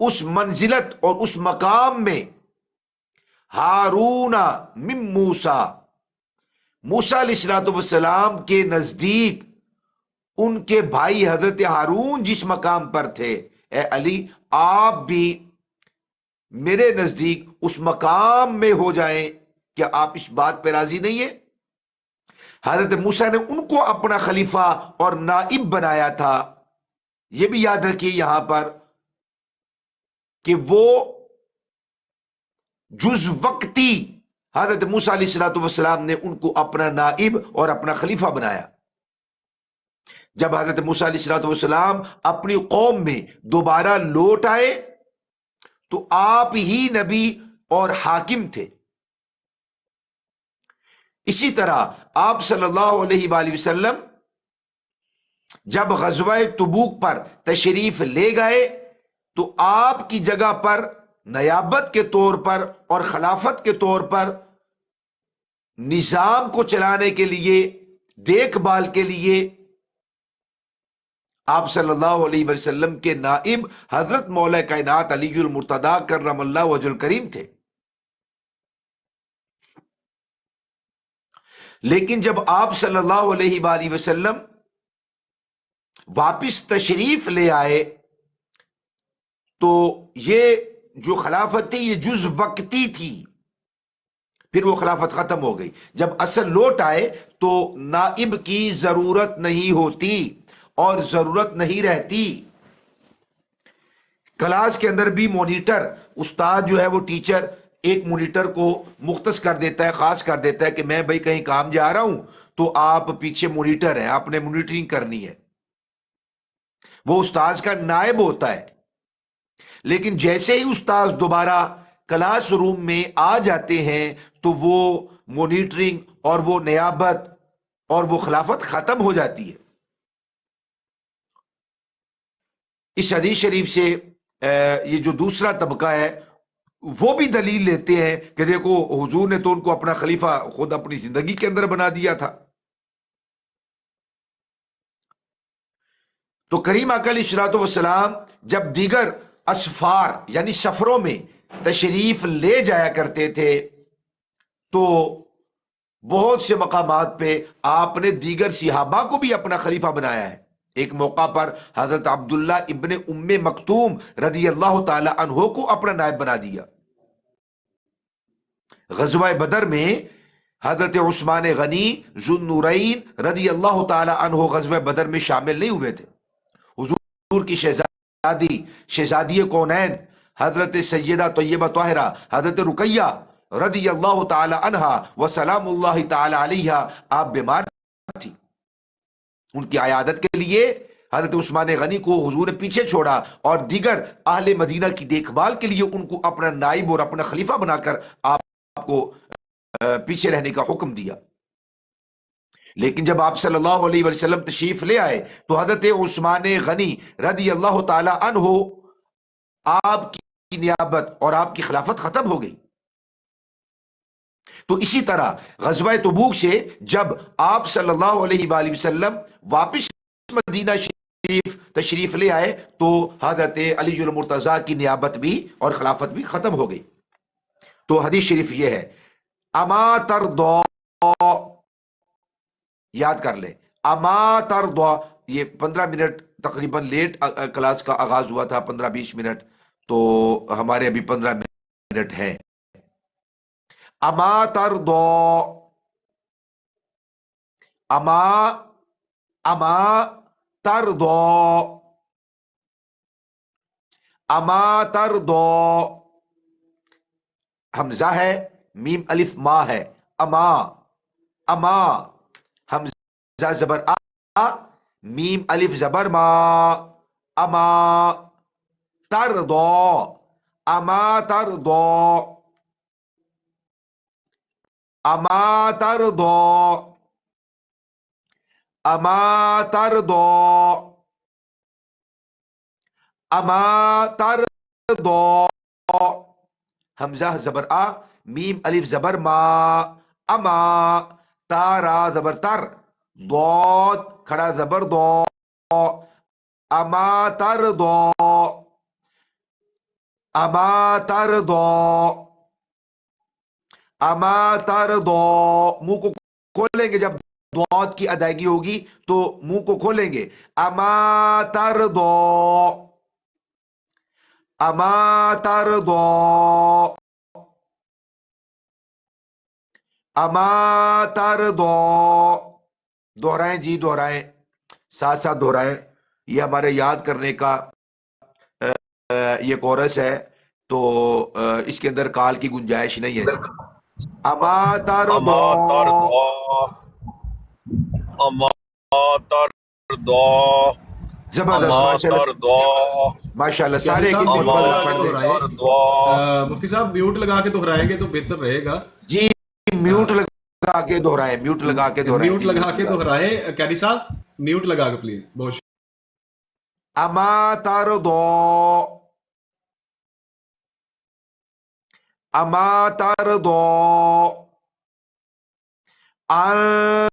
اس منزلت اور اس مقام میں، ہارون من موسیٰ موسیٰ علیہ السلام کے نزدیک ان کے بھائی حضرت ہارون جس مقام پر تھے، اے علی آپ بھی میرے نزدیک اس مقام میں ہو جائیں۔ کیا آپ اس بات پہ راضی نہیں ہیں؟ حضرت موسیٰ نے ان کو اپنا خلیفہ اور نائب بنایا تھا، یہ بھی یاد رکھیے یہاں پر کہ وہ جز وقتی حضرت موسیٰ علیہ السلام نے ان کو اپنا نائب اور اپنا خلیفہ بنایا۔ جب حضرت موسیٰ علیہ السلام اپنی قوم میں دوبارہ لوٹ آئے تو آپ ہی نبی اور حاکم تھے۔ اسی طرح آپ صلی اللہ علیہ وآلہ وسلم جب غزوہ تبوک پر تشریف لے گئے تو آپ کی جگہ پر نیابت کے طور پر اور خلافت کے طور پر نظام کو چلانے کے لیے، دیکھ بھال کے لیے آپ صلی اللہ علیہ وسلم کے نائب حضرت مولا کائنات علی المرتضیٰ کرم اللہ وجہ الکریم تھے۔ لیکن جب آپ صلی اللہ علیہ وآلہ وسلم واپس تشریف لے آئے تو یہ جو خلافت تھی یہ جز وقتی تھی، پھر وہ خلافت ختم ہو گئی۔ جب اصل لوٹ آئے تو نائب کی ضرورت نہیں ہوتی اور ضرورت نہیں رہتی۔ کلاس کے اندر بھی مونیٹر، استاد جو ہے وہ ٹیچر ایک مونیٹر کو مختص کر دیتا ہے، خاص کر دیتا ہے کہ میں بھائی کہیں کام جا رہا ہوں تو آپ پیچھے مونیٹر ہیں، آپ نے مونیٹرنگ کرنی ہے، وہ استاذ کا نائب ہوتا ہے۔ لیکن جیسے ہی استاذ دوبارہ کلاس روم میں آ جاتے ہیں تو وہ مونیٹرنگ اور وہ نیابت اور وہ خلافت ختم ہو جاتی ہے۔ اس حدیث شریف سے یہ جو دوسرا طبقہ ہے وہ بھی دلیل لیتے ہیں کہ دیکھو حضور نے تو ان کو اپنا خلیفہ خود اپنی زندگی کے اندر بنا دیا تھا۔ تو کریم آقا علیہ الصلوۃ والسلام جب دیگر اسفار یعنی سفروں میں تشریف لے جایا کرتے تھے تو بہت سے مقامات پہ آپ نے دیگر صحابہ کو بھی اپنا خلیفہ بنایا ہے۔ ایک موقع پر حضرت عبداللہ ابن ام مکتوم رضی اللہ تعالی عنہ کو اپنا نائب بنا دیا۔ غزوہ بدر میں حضرت عثمان غنی ذو النورین رضی اللہ تعالی عنہ غزوہ بدر میں شامل نہیں ہوئے تھے۔ حضور کی شہزادی کونین حضرت سیدہ طیبہ طاہرہ حضرت رقیہ رضی اللہ تعالی عنہا و سلام اللہ تعالی علیہا آپ بیمار تھی، ان کی عیادت کے لیے حضرت عثمان غنی کو حضور نے پیچھے چھوڑا اور دیگر اہل مدینہ کی دیکھ بھال کے لیے ان کو اپنا نائب اور اپنا خلیفہ بنا کر آپ کو پیچھے رہنے کا حکم دیا۔ لیکن جب آپ صلی اللہ علیہ وسلم تشریف لے آئے تو حضرت عثمان غنی رضی اللہ تعالی عنہ آپ کی نیابت اور آپ کی خلافت ختم ہو گئی۔ تو اسی طرح غزوہ تبوک سے جب آپ صلی اللہ علیہ وآلہ وسلم واپس مدینہ شریف تشریف لے آئے تو حضرت علی المرتضیٰ کی نیابت بھی اور خلافت بھی ختم ہو گئی۔ تو حدیث شریف یہ ہے، اما ترضا، یاد کر لیں، اما ترضا، یہ 15 منٹ تقریباً لیٹ کلاس کا آغاز ہوا تھا، 15-20 منٹ، تو ہمارے ابھی 15 منٹ ہیں۔ اما ترضا، اما اما ترضا، اما ترضا، حمزہ ہے، میم الف ما ہے، اما، اما، حمزہ زبر آ، میم الف زبر ما، اما ترضا، اما ترضا، اما ترضا، اما ترضا، اما ترضا، حمزہ زبر آ، میم الف زبر ما، اما، تارا زبر تر، ضاد کھڑا زبر دو، اما ترضا، اما ترضا، اما ترضا، منہ کو کھولیں گے، جب ضاد کی ادائیگی ہوگی تو منہ کو کھولیں گے، اما ترضا، اما ترضا، اما ترضا، دہرائیں جی، دہرائیں، ساتھ ساتھ دہرائیں، یہ ہمارے یاد کرنے کا یہ کورس ہے، تو اس کے اندر کال کی گنجائش نہیں ہے جی۔ اما ترضا، اما ترضا، اما ترضا، زبردست، اما ماشاء اللہ، ترضا، ماشاء اللہ، قیادی سارے صاحب ایک میوٹ اما لگا کے پڑھ دیں دہرائیں، ترضا، مفتی صاحب میوٹ لگا کے دہرائیں گے تو بہتر رہے گا۔ جی، میوٹ لگا کے دہرائیں، میوٹ لگا کے دہرائیں میوٹ جی، لگا میوٹ کے لگا کے۔ دہرائیں قیادی صاحب، میوٹ لگا کے پلیز، بہت اما ترضا، اما ترضا ان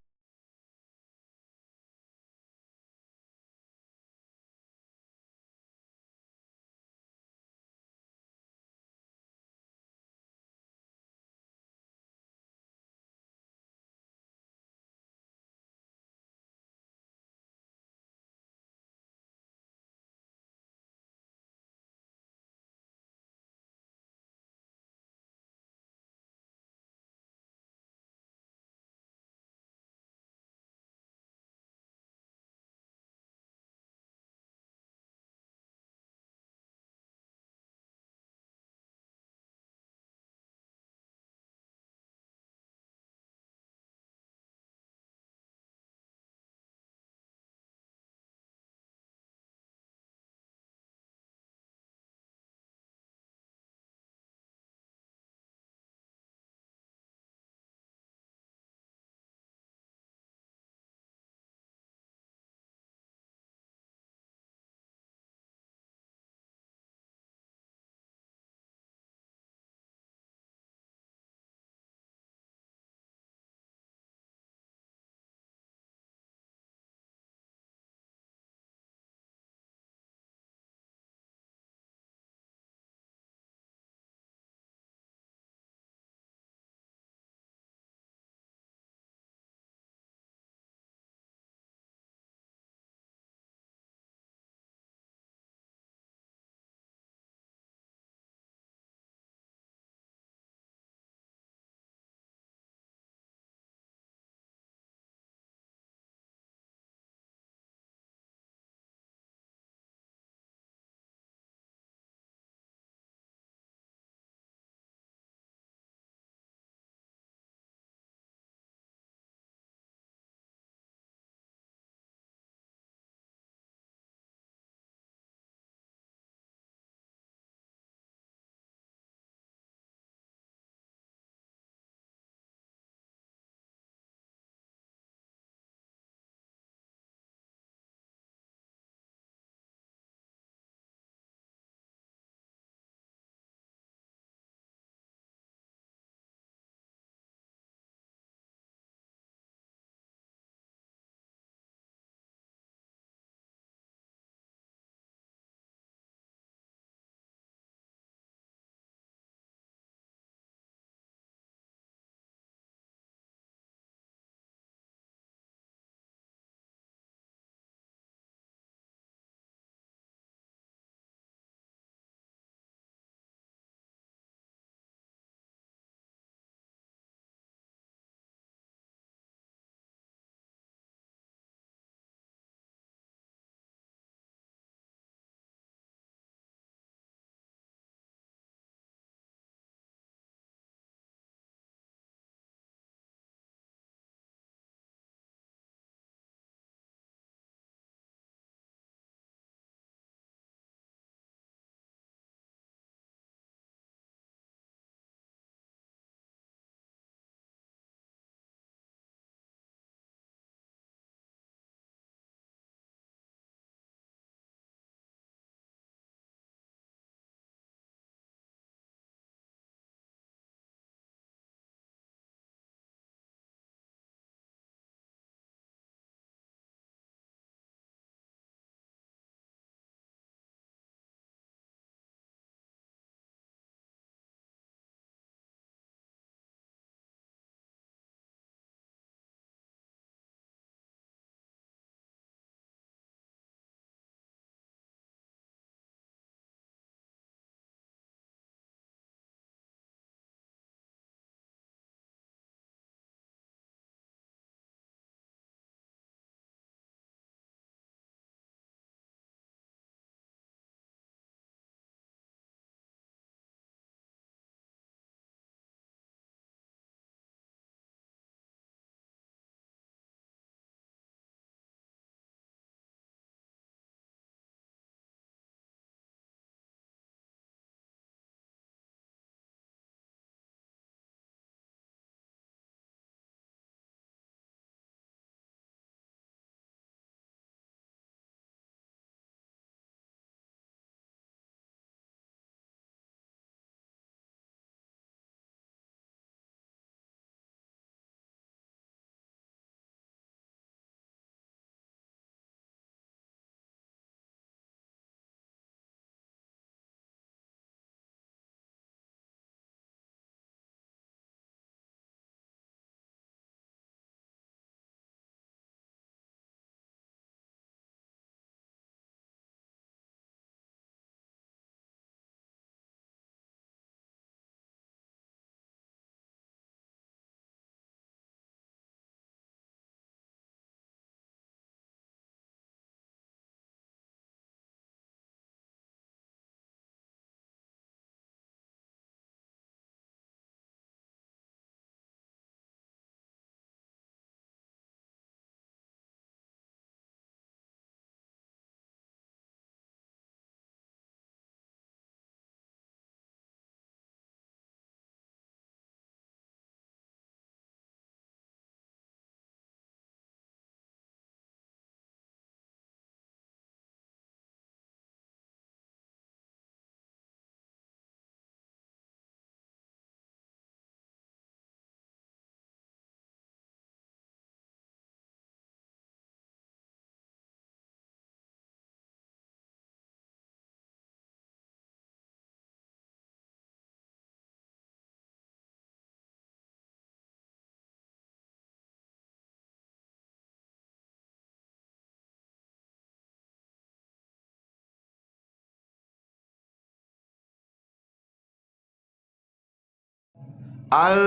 ان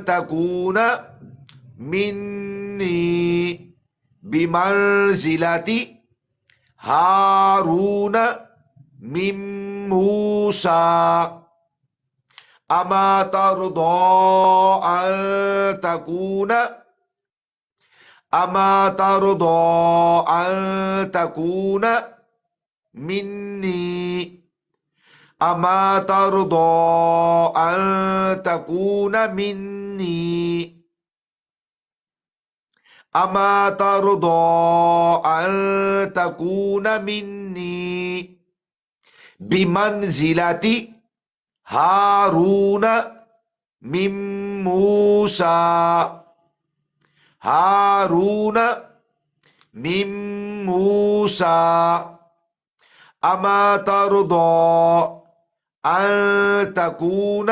تکون منی بمنزلتی ہارون من موسیٰ اما ترضى ان تکون منی اما ترضى ان تکون منی اما ترضى ان تکون منی بمنزلتی ہارون من موسیٰ ہارون من موسیٰ اما ترضى ان تکون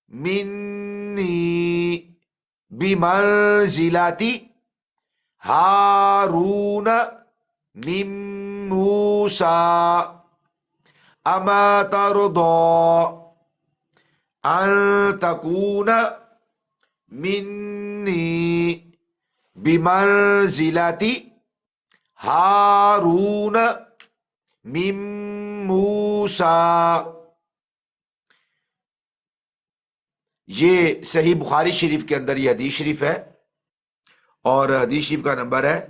منی بمنزلتی ہارون من موسیٰ اما ترضى ان تکون منی بمنزلتی ہارون من موسیٰ. یہ صحیح بخاری شریف کے اندر یہ حدیث شریف ہے اور حدیث شریف کا نمبر ہے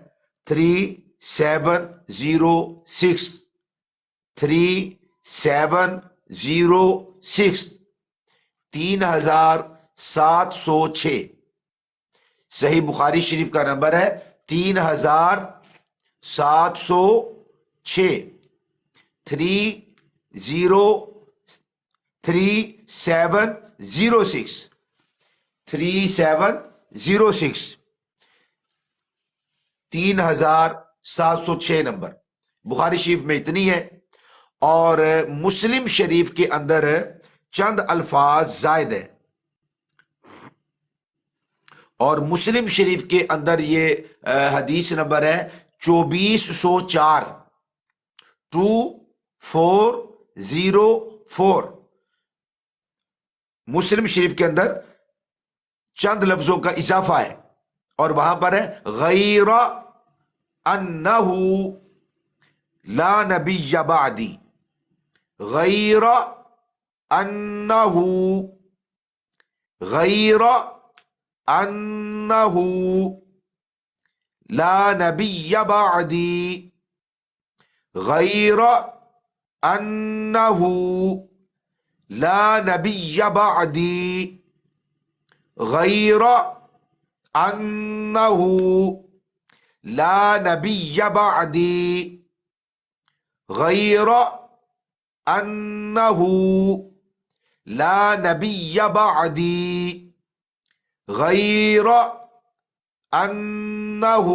3706 3706 3706. صحیح بخاری شریف کا نمبر ہے 3706 3706 3706 نمبر بخاری شریف میں اتنی ہے. اور مسلم شریف کے اندر چند الفاظ زائد ہیں اور مسلم شریف کے اندر یہ حدیث نمبر ہے 2404 2404. مسلم شریف کے اندر چند لفظوں کا اضافہ ہے اور وہاں پر ہے غیر انہ لا نبی بعدی. غیر انہ لا نبی بعدی. غیر انہ لا نبی بعدی. غیر انہ لا نبی بعدی. غیر انہ لا نبی بعدی. غیر انہ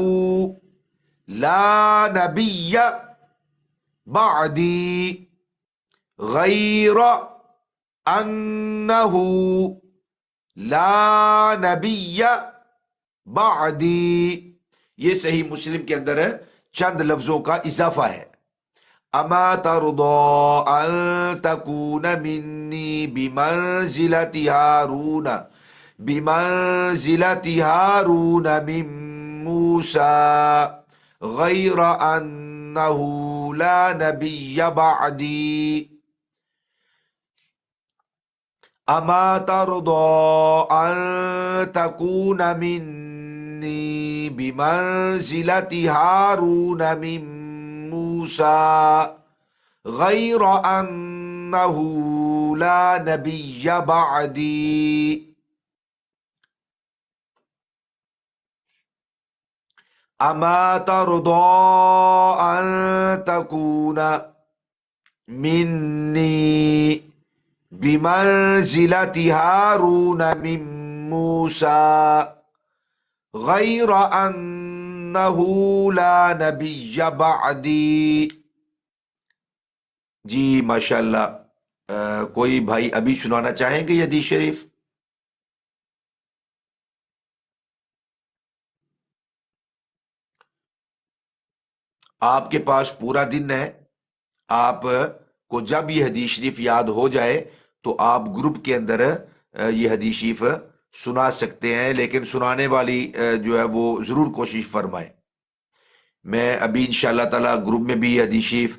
لا نبی بعدی. غیر انہ لا نبی بعدی. یہ صحیح مسلم کے اندر چند لفظوں کا اضافہ ہے. اما ترضى ان تكون مني بمنزلة هارون من موسى غير أنه لا نبي بعدي. اما ترضى ان تكون مني بمنزلة هارون من موسى غير أنه لا نبي بعدي. اما ترضى ان تكون مني بمنزلة هارون من موسى غير أنه لا نبي بعدي. جی ماشاءاللہ کوئی بھائی ابھی سنانا چاہیں گے یہ حدیث شریف؟ آپ کے پاس پورا دن ہے، آپ کو جب یہ حدیث شریف یاد ہو جائے تو آپ گروپ کے اندر یہ حدیث شریف سنا سکتے ہیں، لیکن سنانے والی جو ہے وہ ضرور کوشش فرمائیں۔ میں ابھی انشاءاللہ تعالیٰ گروپ میں بھی یہ حدیث شریف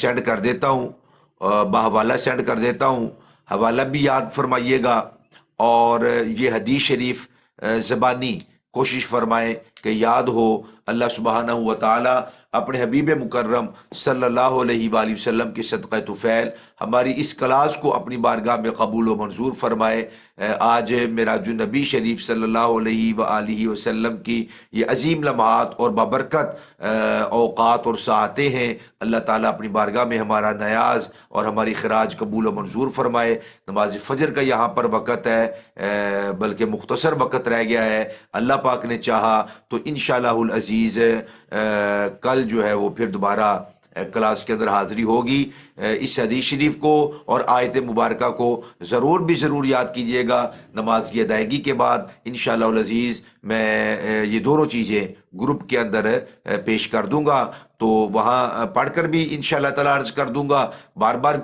سینڈ کر دیتا ہوں، بحوالہ سینڈ کر دیتا ہوں، حوالہ بھی یاد فرمائیے گا، اور یہ حدیث شریف زبانی کوشش فرمائیں کہ یاد ہو۔ اللہ سبحانہ و تعالیٰ اپنے حبیب مکرم صلی اللہ علیہ وآلہ وسلم کے صدقہ طفیل ہماری اس کلاس کو اپنی بارگاہ میں قبول و منظور فرمائے۔ آج میرا جو نبی شریف صلی اللہ علیہ وآلہ وسلم کی یہ عظیم لمحات اور بابرکت اوقات اور ساعتیں ہیں، اللہ تعالیٰ اپنی بارگاہ میں ہمارا نیاز اور ہماری خراج قبول و منظور فرمائے۔ نماز فجر کا یہاں پر وقت ہے، بلکہ مختصر وقت رہ گیا ہے، اللہ پاک نے چاہا تو انشاءاللہ العزیز کل جو ہے وہ پھر دوبارہ کلاس کے اندر حاضری ہوگی۔ اس حدیث شریف کو اور آیت مبارکہ کو ضرور یاد کیجئے گا۔ نماز کی ادائیگی کے بعد انشاءاللہ العزیز میں یہ دونوں چیزیں گروپ کے اندر پیش کر دوں گا، تو وہاں پڑھ کر بھی انشاءاللہ تعالیٰ عرض کر دوں گا۔ بار بار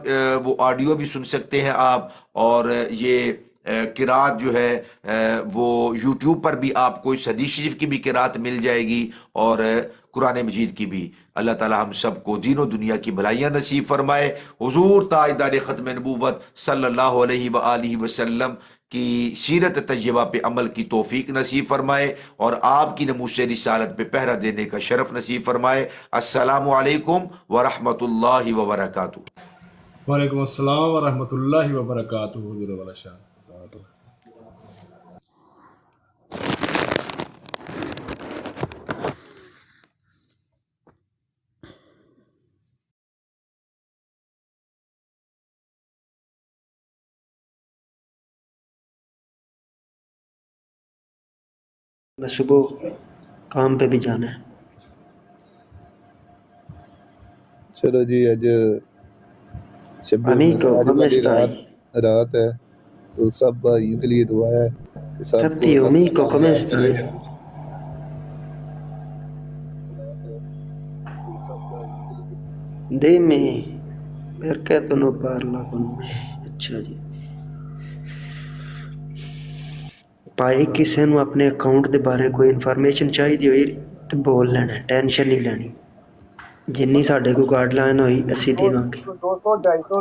وہ آڈیو بھی سن سکتے ہیں آپ، اور یہ قرات جو ہے وہ یوٹیوب پر بھی آپ کو اس حدیث شریف کی بھی قرات مل جائے گی، اور قرآن مجید کی بھی۔ اللہ تعالی ہم سب کو دین و دنیا کی بھلائیاں نصیب فرمائے۔ حضور تاجدار ختم نبوت صلی اللہ علیہ وآلہ وسلم کی سیرت طیبہ پہ عمل کی توفیق نصیب فرمائے، اور آپ کی نموذج رسالت پہ پہرا دینے کا شرف نصیب فرمائے۔ السلام علیکم ورحمۃ اللہ وبرکاتہ۔ وعلیکم السلام ورحمۃ اللہ وبرکاتہ۔ حضور والا شاہ۔ میں صبح کام پہ بھی جانا ہے۔ چلو جی، اج شب Amico, معراج come والی stai? رات ہے، تو سب بھائیوں کے لیے دعا ہے کہ سب کو Oddio, amico, come stai? Dimmi, perché tu non parla con me? ਅੱਛਾ ਜੀ ਭਾਈ, ਕਿਸੇ ਨੂੰ ਆਪਣੇ ਅਕਾਊਂਟ ਦੇ ਬਾਰੇ ਕੋਈ ਇਨਫੋਰਮੇਸ਼ਨ ਚਾਹੀਦੀ ਹੋਈ ਤੇ ਬੋਲ ਲੈਣਾ, ਟੈਨਸ਼ਨ ਨਹੀਂ ਲੈਣੀ। ਜਿੰਨੀ ਸਾਡੇ ਕੋਲ ਗਾਈਡਲਾਈਨ ਹੋਈ ਅਸੀਂ ਦੇਵਾਂਗੇ। 200, 250,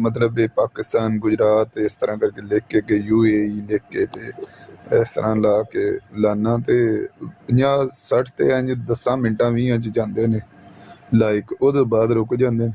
ਮਤਲਬ ਇਹ ਪਾਕਿਸਤਾਨ ਗੁਜਰਾਤ ਇਸ ਤਰ੍ਹਾਂ ਕਰਕੇ ਲਿਖ ਕੇ ਯੂਏਈ ਲਿਖ ਕੇ ਤੇ ਇਸ ਤਰ੍ਹਾਂ ਲਾ ਕੇ ਲਾਨਾ ਤੇ 50 60 ਤੇ ਇੰਜ 10 ਮਿੰਟਾਂ 20 ਚ ਜਾਂਦੇ ਨੇ ਲਾਈਕ, ਉਹਦੇ ਬਾਅਦ ਰੁਕ ਜਾਂਦੇ ਨੇ।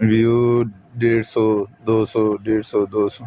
ਵਿਊ 150 200 150 200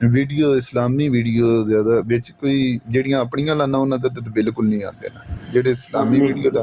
ਵੀਡੀਓ ਇਸਲਾਮੀ ਵੀਡੀਓ ਜ਼ਿਆਦਾ ਵਿੱਚ, ਕੋਈ ਜਿਹੜੀਆਂ ਆਪਣੀਆਂ ਲਾਨਾ ਉਹਨਾਂ ਤੇ ਤਾਂ ਬਿਲਕੁਲ ਨਹੀਂ ਆਉਂਦੇ ਨਾ, ਜਿਹੜੇ ਇਸਲਾਮੀ ਵੀਡੀਓ ਦਾ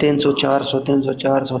300 400 300 400।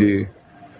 ਜੀ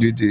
ਜੀ ਜੀ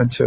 ਅੱਛਾ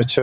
ਅੱਛਾ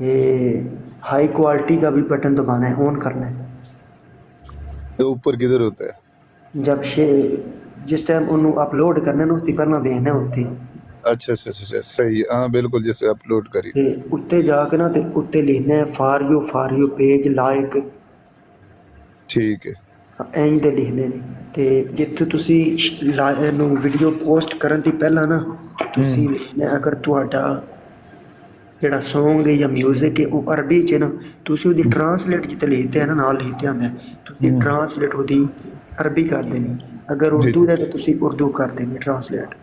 یہ ہائی کوالٹی کا بھی بٹن دبانا ہے، آن کرنا ہے. تو اوپر کدھر ہوتا ہے؟ جب جس ٹائم انہوں اپلوڈ کرنا نا اس کی پہلے بھیجنا ہوتی اچھا اچھا اچھا اچھا، صحیح، ہاں بالکل، جس پہ اپلوڈ کری. تے اتنے جا کے نا تے اتنے لکھنا ہے فار یو پیج لائک، ٹھیک ہے. اینج دے لکھنے نے. تے جتھے تسی ویڈیو پوسٹ کرن تی پہلا نا تسی لکھنا ہے، اگر تہاڈا جڑا سونگ ہے یا میوزک ہے وہ عربی چ نا تسی وہ ٹرانسلیٹ جتے لکھتے ہیں نا نال لکھتے آندا ہے تسی ٹرانسلیٹ وہ عربی کر دینی. اگر جی اردو جی، ہے تو تسی اردو کر دینی ٹرانسلیٹ.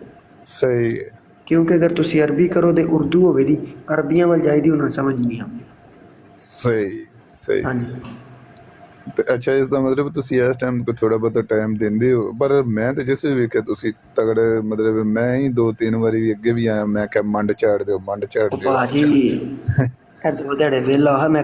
صحیح ہے. کیونکہ اگر تسی عربی کرو تے اردو ہوے دی عربیاں ول جائے دی انہاں سمجھ نہیں آندی. صحیح صحیح. ہاں جی. ਤੇ ਅੱਛਾ, ਇਸ ਦਾ ਮਤਲਬ ਤੁਸੀਂ ਇਸ ਟਾਈਮ ਕੋ ਥੋੜਾ ਬਹੁਤਾ ਟਾਈਮ ਦਿੰਦੇ ਹੋ, ਪਰ ਮੈਂ ਤੇ ਜਿਸ ਵੀ ਵੇਖਿਆ ਤੁਸੀਂ ਤਗੜੇ, ਮਤਲਬ ਮੈਂ ਹੀ 2-3 ਵਾਰੀ ਵੀ ਅੱਗੇ ਵੀ ਆਇਆ, ਮੈਂ ਕਿਹਾ ਮੰਡ ਝਾੜ ਦਿਓ, ਮੰਡ ਝਾੜ ਉਹ ਦਿਓ. ਭਾਜੀ ਇਹ 2 ਦਿਹਾੜੇ ਵਿਹਲਾ ਹੋਇਆ, ਮੈਂ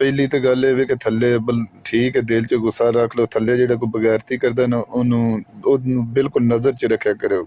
ਪਹਿਲੀ ਤੇ ਗੱਲ ਇਹ ਵੇ ਕਿ ਥੱਲੇ ਬਲ ਠੀਕ ਹੈ, ਦਿਲ 'ਚ ਗੁੱਸਾ ਰੱਖ ਲਓ, ਥੱਲੇ ਜਿਹੜਾ ਕੋਈ ਬਗੈਰਤੀ ਕਰਦਾ ਨਾ ਉਹਨੂੰ ਬਿਲਕੁਲ ਨਜ਼ਰ 'ਚ ਰੱਖਿਆ ਕਰਿਓ.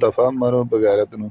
ਦਫਾ ਮਾਰੋ ਬਗੈਰਤ ਨੂੰ.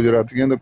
ਗੁਜਰਾਤੀਆਂ ਦਾ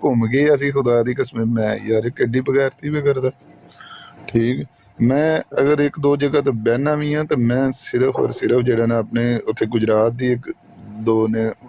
ਘੁੰਮ ਗਏ ਅਸੀਂ, ਖੁਦਾ ਦੀ ਕਸਮ. ਮੈਂ ਯਾਰ ਇਹ ਕਿੱਡੀ ਬਗੈਰਤੀ ਵੀ ਕਰਦਾ. ਠੀਕ, ਮੈਂ ਅਗਰ 1-2 ਜਗ੍ਹਾ ਤੇ ਬਹਿਣਾ ਵੀ ਆ ਤਾਂ ਮੈਂ ਸਿਰਫ ਔਰ ਸਿਰਫ ਜਿਹੜਾ ਨਾ ਆਪਣੇ ਉੱਥੇ ਗੁਜਰਾਤ ਦੀ 1-2 ਨੇ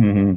ਹੂੰ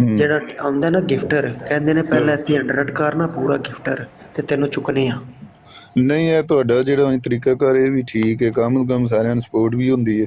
ਹੂੰ. ਜਿਹੜਾ ਆਉਂਦਾ ਨਾ ਗਿਫਟਰ, ਕਹਿੰਦੇ ਨੇ ਪਹਿਲਾਂ ਇੱਥੇ ਅੰਡਰਟ ਕਰਨਾ ਪੂਰਾ ਗਿਫਟਰ ਤੇ ਤੈਨੂੰ ਚੁੱਕਨੇ ਆ. ਨਹੀਂ, ਇਹ ਤੁਹਾਡਾ ਜਿਹੜਾ ਤਰੀਕਾਕਾਰ ਇਹ ਵੀ ਠੀਕ ਹੈ, ਕਮ ਤੋਂ ਕਮ ਸਾਰਿਆਂ ਨੂੰ ਸਪੋਰਟ ਵੀ ਹੁੰਦੀ ਹੈ.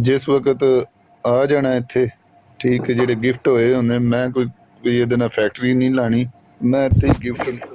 ਜਿਸ ਵਕਤ ਆ ਜਾਣਾ ਇੱਥੇ, ਠੀਕ ਹੈ, ਜਿਹੜੇ ਗਿਫਟ ਹੋਏ ਹੁੰਦੇ, ਮੈਂ ਕੋਈ ਇਹਦੇ ਨਾਲ ਫੈਕਟਰੀ ਨਹੀਂ ਲਾਣੀ, ਮੈਂ ਇੱਥੇ ਹੀ ਗਿਫਟ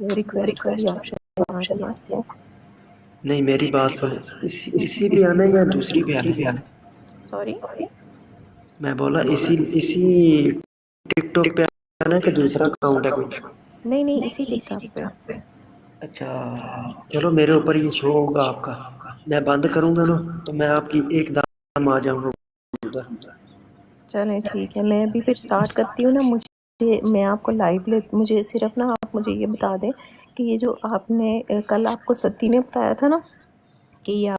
وہ ریکویسٹ والی آپشن آ رہی ہے. نہیں میری بات سن، اسی پہ آنا ہے یا دوسری پہ آنا ہے؟ سوری، میں بولا اسی ٹک ٹاک پہ آنا ہے کہ دوسرا اکاؤنٹ ہے کوئی؟ نہیں اسی ٹک ٹاک پہ. اچھا چلو، میرے اوپر یہ شو ہوگا آپ کا، میں بند کروں گا نا تو میں آپ کی ایک دم آ جاؤں گا. چلیں ٹھیک ہے، میں ابھی پھر سٹارٹ کرتی ہوں نا. میں آپ کو لائیو مجھے صرف نا آپ مجھے یہ بتا دیں کہ یہ جو آپ نے کل آپ کو ستی نے بتایا تھا نا کہ یہ